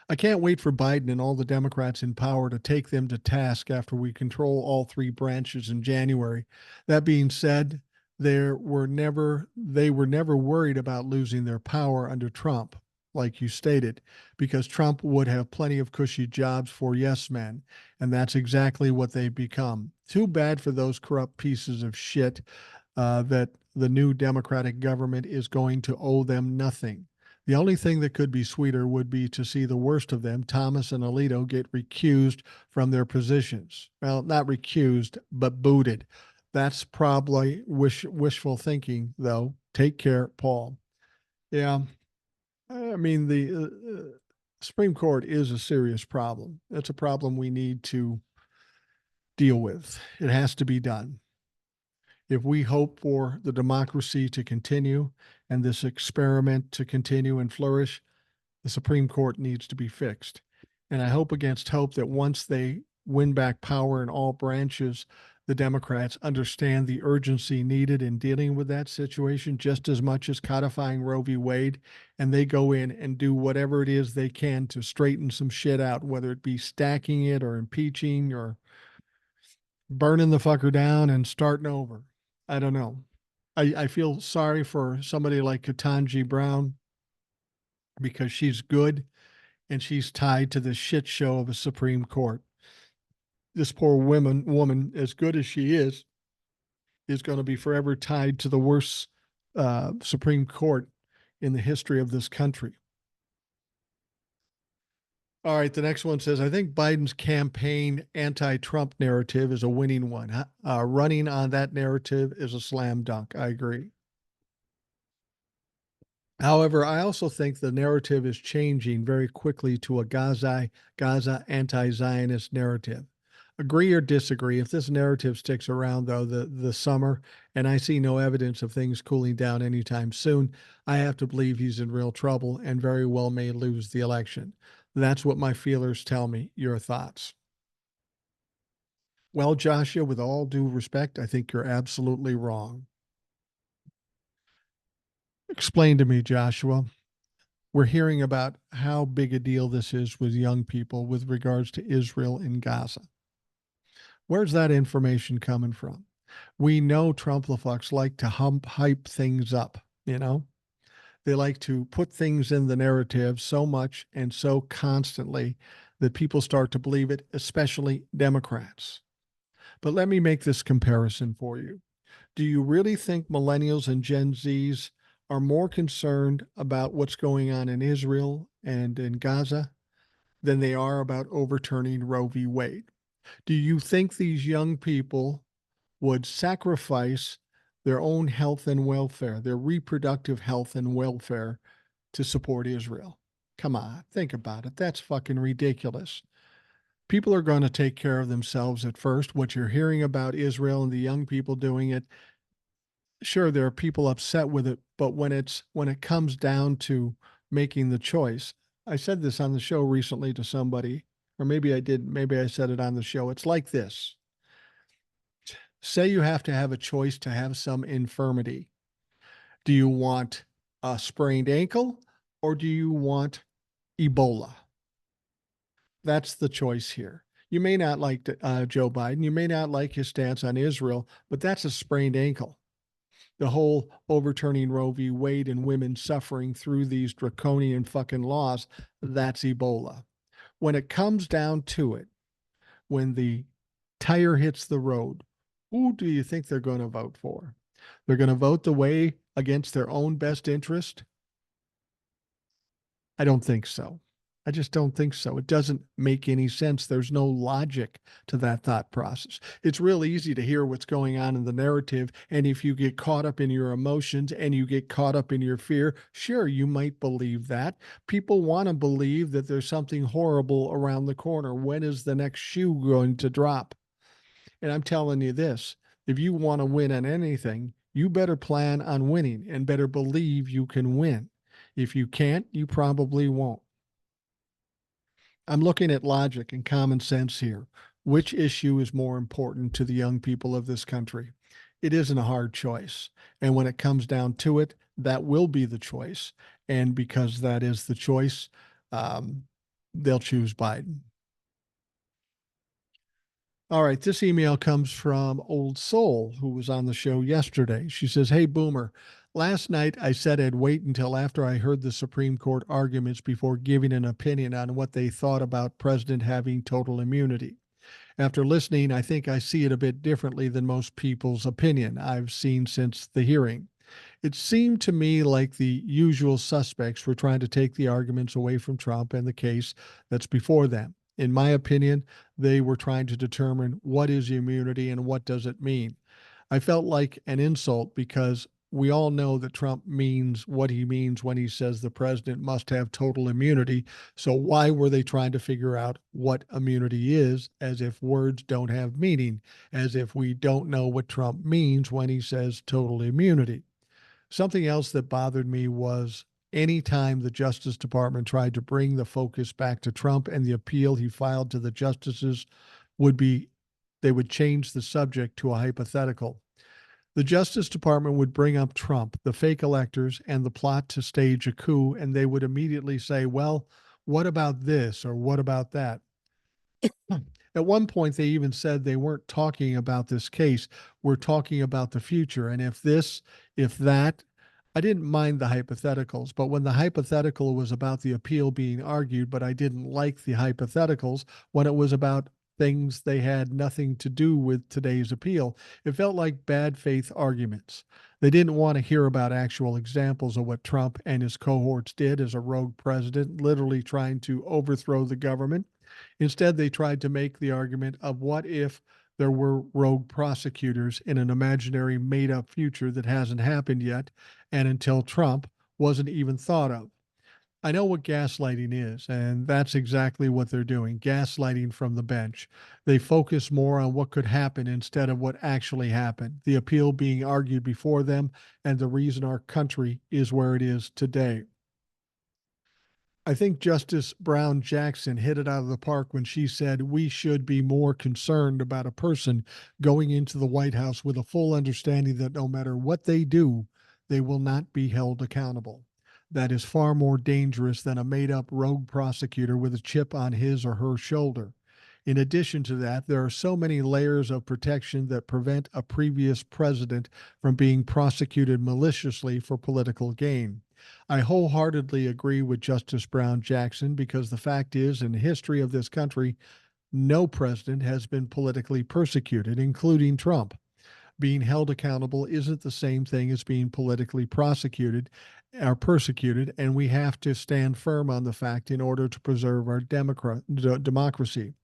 I can't wait for Biden and all the Democrats in power to take them to task after we control all three branches in January. That being said, they were never worried about losing their power under Trump, like you stated, because Trump would have plenty of cushy jobs for yes men, and that's exactly what they've become. Too bad for those corrupt pieces of shit that the new Democratic government is going to owe them nothing. The only thing that could be sweeter would be to see the worst of them, Thomas and Alito, get recused from their positions. Well, not recused, but booted. That's probably wishful thinking, though. Take care, Paul. Yeah, I mean, the Supreme Court is a serious problem. It's a problem we need to deal with. It has to be done. If we hope for the democracy to continue and this experiment to continue and flourish, the Supreme Court needs to be fixed. And I hope against hope that once they win back power in all branches, the Democrats understand the urgency needed in dealing with that situation just as much as codifying Roe v. Wade, and they go in and do whatever it is they can to straighten some shit out, whether it be stacking it or impeaching or burning the fucker down and starting over. I don't know. I feel sorry for somebody like Ketanji Brown because she's good and she's tied to the shit show of a Supreme Court. This poor woman, as good as she is going to be forever tied to the worst Supreme Court in the history of this country. All right, the next one says, I think Biden's campaign anti-Trump narrative is a winning one. Running on that narrative is a slam dunk. I agree. However, I also think the narrative is changing very quickly to a Gaza anti-Zionist narrative. Agree or disagree, if this narrative sticks around, though, the summer, and I see no evidence of things cooling down anytime soon, I have to believe he's in real trouble and very well may lose the election. That's what my feelers tell me. Your thoughts? Well, Joshua, with all due respect, I think you're absolutely wrong. Explain to me, Joshua. We're hearing about how big a deal this is with young people with regards to Israel and Gaza. Where's that information coming from? We know Trump-la-fucks like to hype things up, you know? They like to put things in the narrative so much and so constantly that people start to believe it, especially Democrats. But let me make this comparison for you. Do you really think millennials and Gen Zs are more concerned about what's going on in Israel and in Gaza than they are about overturning Roe v. Wade? Do you think these young people would sacrifice their own health and welfare, their reproductive health and welfare, to support Israel? Come on, think about it. That's fucking ridiculous. People are going to take care of themselves at first. What you're hearing about Israel and the young people doing it, sure, there are people upset with it, but when it comes down to making the choice, I said this on the show recently to somebody, or maybe I did, maybe I said it on the show. It's like this. Say you have to have a choice to have some infirmity. Do you want a sprained ankle or do you want Ebola? That's the choice here. You may not like Joe Biden. You may not like his stance on Israel, but that's a sprained ankle. The whole overturning Roe v. Wade and women suffering through these draconian fucking laws, that's Ebola. when it comes down to it, when the tire hits the road, who do you think they're going to vote for? They're going to vote the way against their own best interest? I don't think so. I just don't think so. It doesn't make any sense. There's no logic to that thought process. It's real easy to hear what's going on in the narrative. And if you get caught up in your emotions and you get caught up in your fear, sure, you might believe that. People want to believe that there's something horrible around the corner. When is the next shoe going to drop? And I'm telling you this, if you want to win on anything, you better plan on winning and better believe you can win. If you can't, you probably won't. I'm looking at logic and common sense here. Which issue is more important to the young people of this country? It isn't a hard choice. And when it comes down to it, that will be the choice. And because that is the choice, um, they'll choose Biden. All right, this email comes from Old Soul, who was on the show yesterday. She says, "Hey, Boomer, last night I said I'd wait until after I heard the Supreme Court arguments before giving an opinion on what they thought about President having total immunity. After listening, I think I see it a bit differently than most people's opinion I've seen since the hearing. It seemed to me like the usual suspects were trying to take the arguments away from Trump and the case that's before them. In my opinion, they were trying to determine what is immunity and what does it mean. I felt like an insult because we all know that Trump means what he means when he says the president must have total immunity. So why were they trying to figure out what immunity is, as if words don't have meaning, as if we don't know what Trump means when he says total immunity? Something else that bothered me was anytime the Justice Department tried to bring the focus back to Trump and the appeal he filed to the justices would be they would change the subject to a hypothetical. The Justice Department would bring up Trump, the fake electors, and the plot to stage a coup, and they would immediately say, well, what about this or what about that? At one point, they even said they weren't talking about this case. We're talking about the future. And if this, if that, I didn't mind the hypotheticals. But when the hypothetical was about the appeal being argued, but I didn't like the hypotheticals when it was about things they had nothing to do with today's appeal, it felt like bad faith arguments. They didn't want to hear about actual examples of what Trump and his cohorts did as a rogue president, literally trying to overthrow the government. Instead, they tried to make the argument of what if there were rogue prosecutors in an imaginary made up future that hasn't happened yet and until Trump wasn't even thought of. I know what gaslighting is, and that's exactly what they're doing, gaslighting from the bench. They focus more on what could happen instead of what actually happened, the appeal being argued before them, and the reason our country is where it is today. I think Justice Brown Jackson hit it out of the park when she said we should be more concerned about a person going into the White House with a full understanding that no matter what they do, they will not be held accountable. That is far more dangerous than a made up rogue prosecutor with a chip on his or her shoulder. In addition to that, there are so many layers of protection that prevent a previous president from being prosecuted maliciously for political gain. I wholeheartedly agree with Justice Brown Jackson because the fact is, in the history of this country, no president has been politically persecuted, including Trump. Being held accountable isn't the same thing as being politically prosecuted or persecuted, and we have to stand firm on the fact in order to preserve our democracy.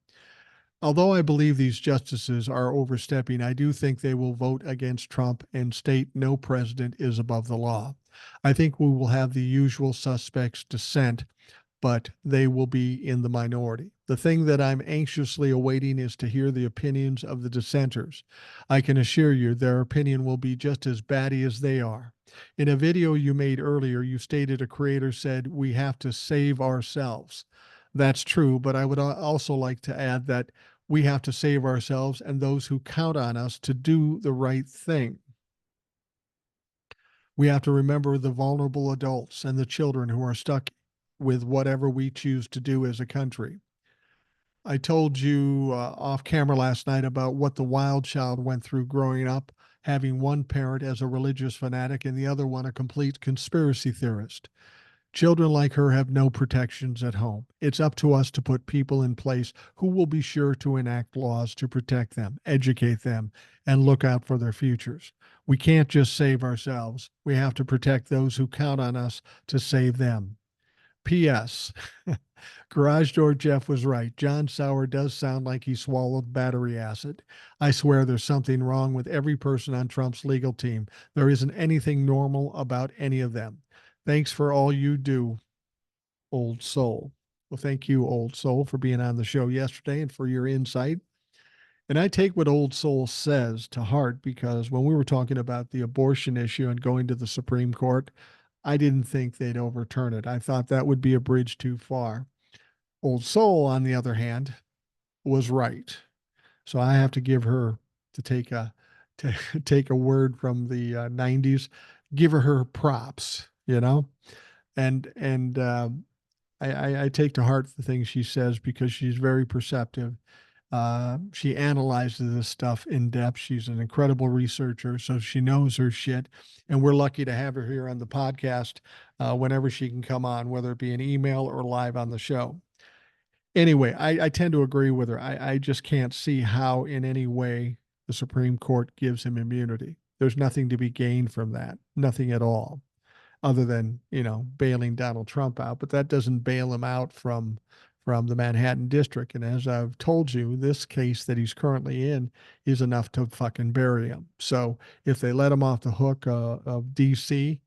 Although I believe these justices are overstepping, I do think they will vote against Trump and state no president is above the law. I think we will have the usual suspects dissent, but they will be in the minority. The thing that I'm anxiously awaiting is to hear the opinions of the dissenters. I can assure you their opinion will be just as batty as they are. In a video you made earlier, you stated a creator said, we have to save ourselves. That's true, but I would also like to add that we have to save ourselves and those who count on us to do the right thing. We have to remember the vulnerable adults and the children who are stuck with whatever we choose to do as a country. I told you off camera last night about what the wild child went through growing up, having one parent as a religious fanatic and the other one a complete conspiracy theorist. Children like her have no protections at home. It's up to us to put people in place who will be sure to enact laws to protect them, educate them, and look out for their futures. We can't just save ourselves. We have to protect those who count on us to save them. P.S. Garage Door Jeff was right. John Sauer does sound like he swallowed battery acid. I swear there's something wrong with every person on Trump's legal team. There isn't anything normal about any of them. Thanks for all you do, Old Soul. Well, thank you, Old Soul, for being on the show yesterday and for your insight. And I take what Old Soul says to heart, because when we were talking about the abortion issue and going to the Supreme Court, I didn't think they'd overturn it. I thought that would be a bridge too far. Old Soul, on the other hand, was right. So I have to give her to take a word from the 90s, give her props, you know, and I take to heart the things she says because she's very perceptive. She analyzes this stuff in depth. She's an incredible researcher, so she knows her shit. And we're lucky to have her here on the podcast whenever she can come on, whether it be an email or live on the show. Anyway, I tend to agree with her. I just can't see how in any way the Supreme Court gives him immunity. There's nothing to be gained from that, nothing at all, other than, bailing Donald Trump out. But that doesn't bail him out from the Manhattan District. And as I've told you, this case that he's currently in is enough to fucking bury him. So if they let him off the hook of D.C.,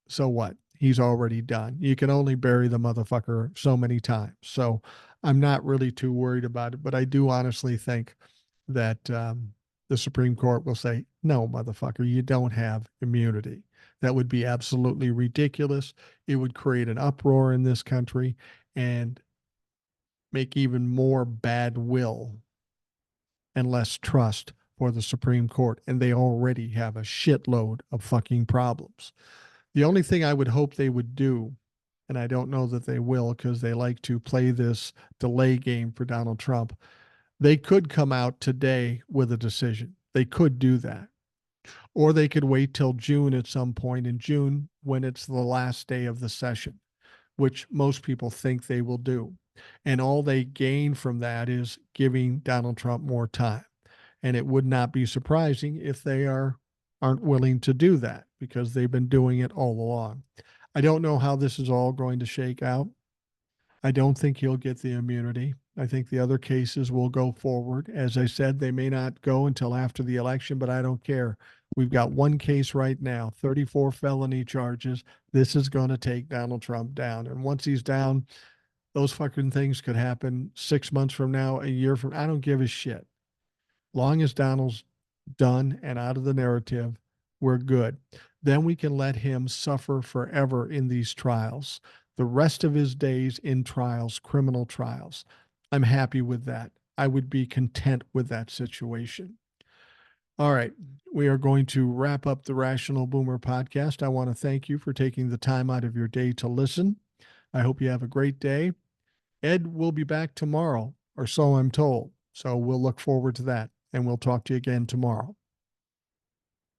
so what? He's already done. You can only bury the motherfucker so many times. So I'm not really too worried about it, but I do honestly think that the Supreme Court will say, no, motherfucker, you don't have immunity. That would be absolutely ridiculous. It would create an uproar in this country and make even more bad will and less trust for the Supreme Court. And they already have a shitload of fucking problems. The only thing I would hope they would do, and I don't know that they will because they like to play this delay game for Donald Trump, they could come out today with a decision. They could do that. Or they could wait till June at some point in June when it's the last day of the session, which most people think they will do. And all they gain from that is giving Donald Trump more time. And it would not be surprising if they aren't willing to do that because they've been doing it all along. I don't know how this is all going to shake out. I don't think he'll get the immunity. I think the other cases will go forward. As I said, they may not go until after the election, but I don't care. We've got one case right now, 34 felony charges. This is going to take Donald Trump down. And once he's down, those fucking things could happen 6 months from now, a year from. I don't give a shit. Long as Donald's done and out of the narrative, we're good. Then we can let him suffer forever in these trials. The rest of his days in trials, criminal trials. I'm happy with that. I would be content with that situation. All right. We are going to wrap up the Rational Boomer podcast. I want to thank you for taking the time out of your day to listen. I hope you have a great day. Ed will be back tomorrow, or so I'm told. So we'll look forward to that, and we'll talk to you again tomorrow.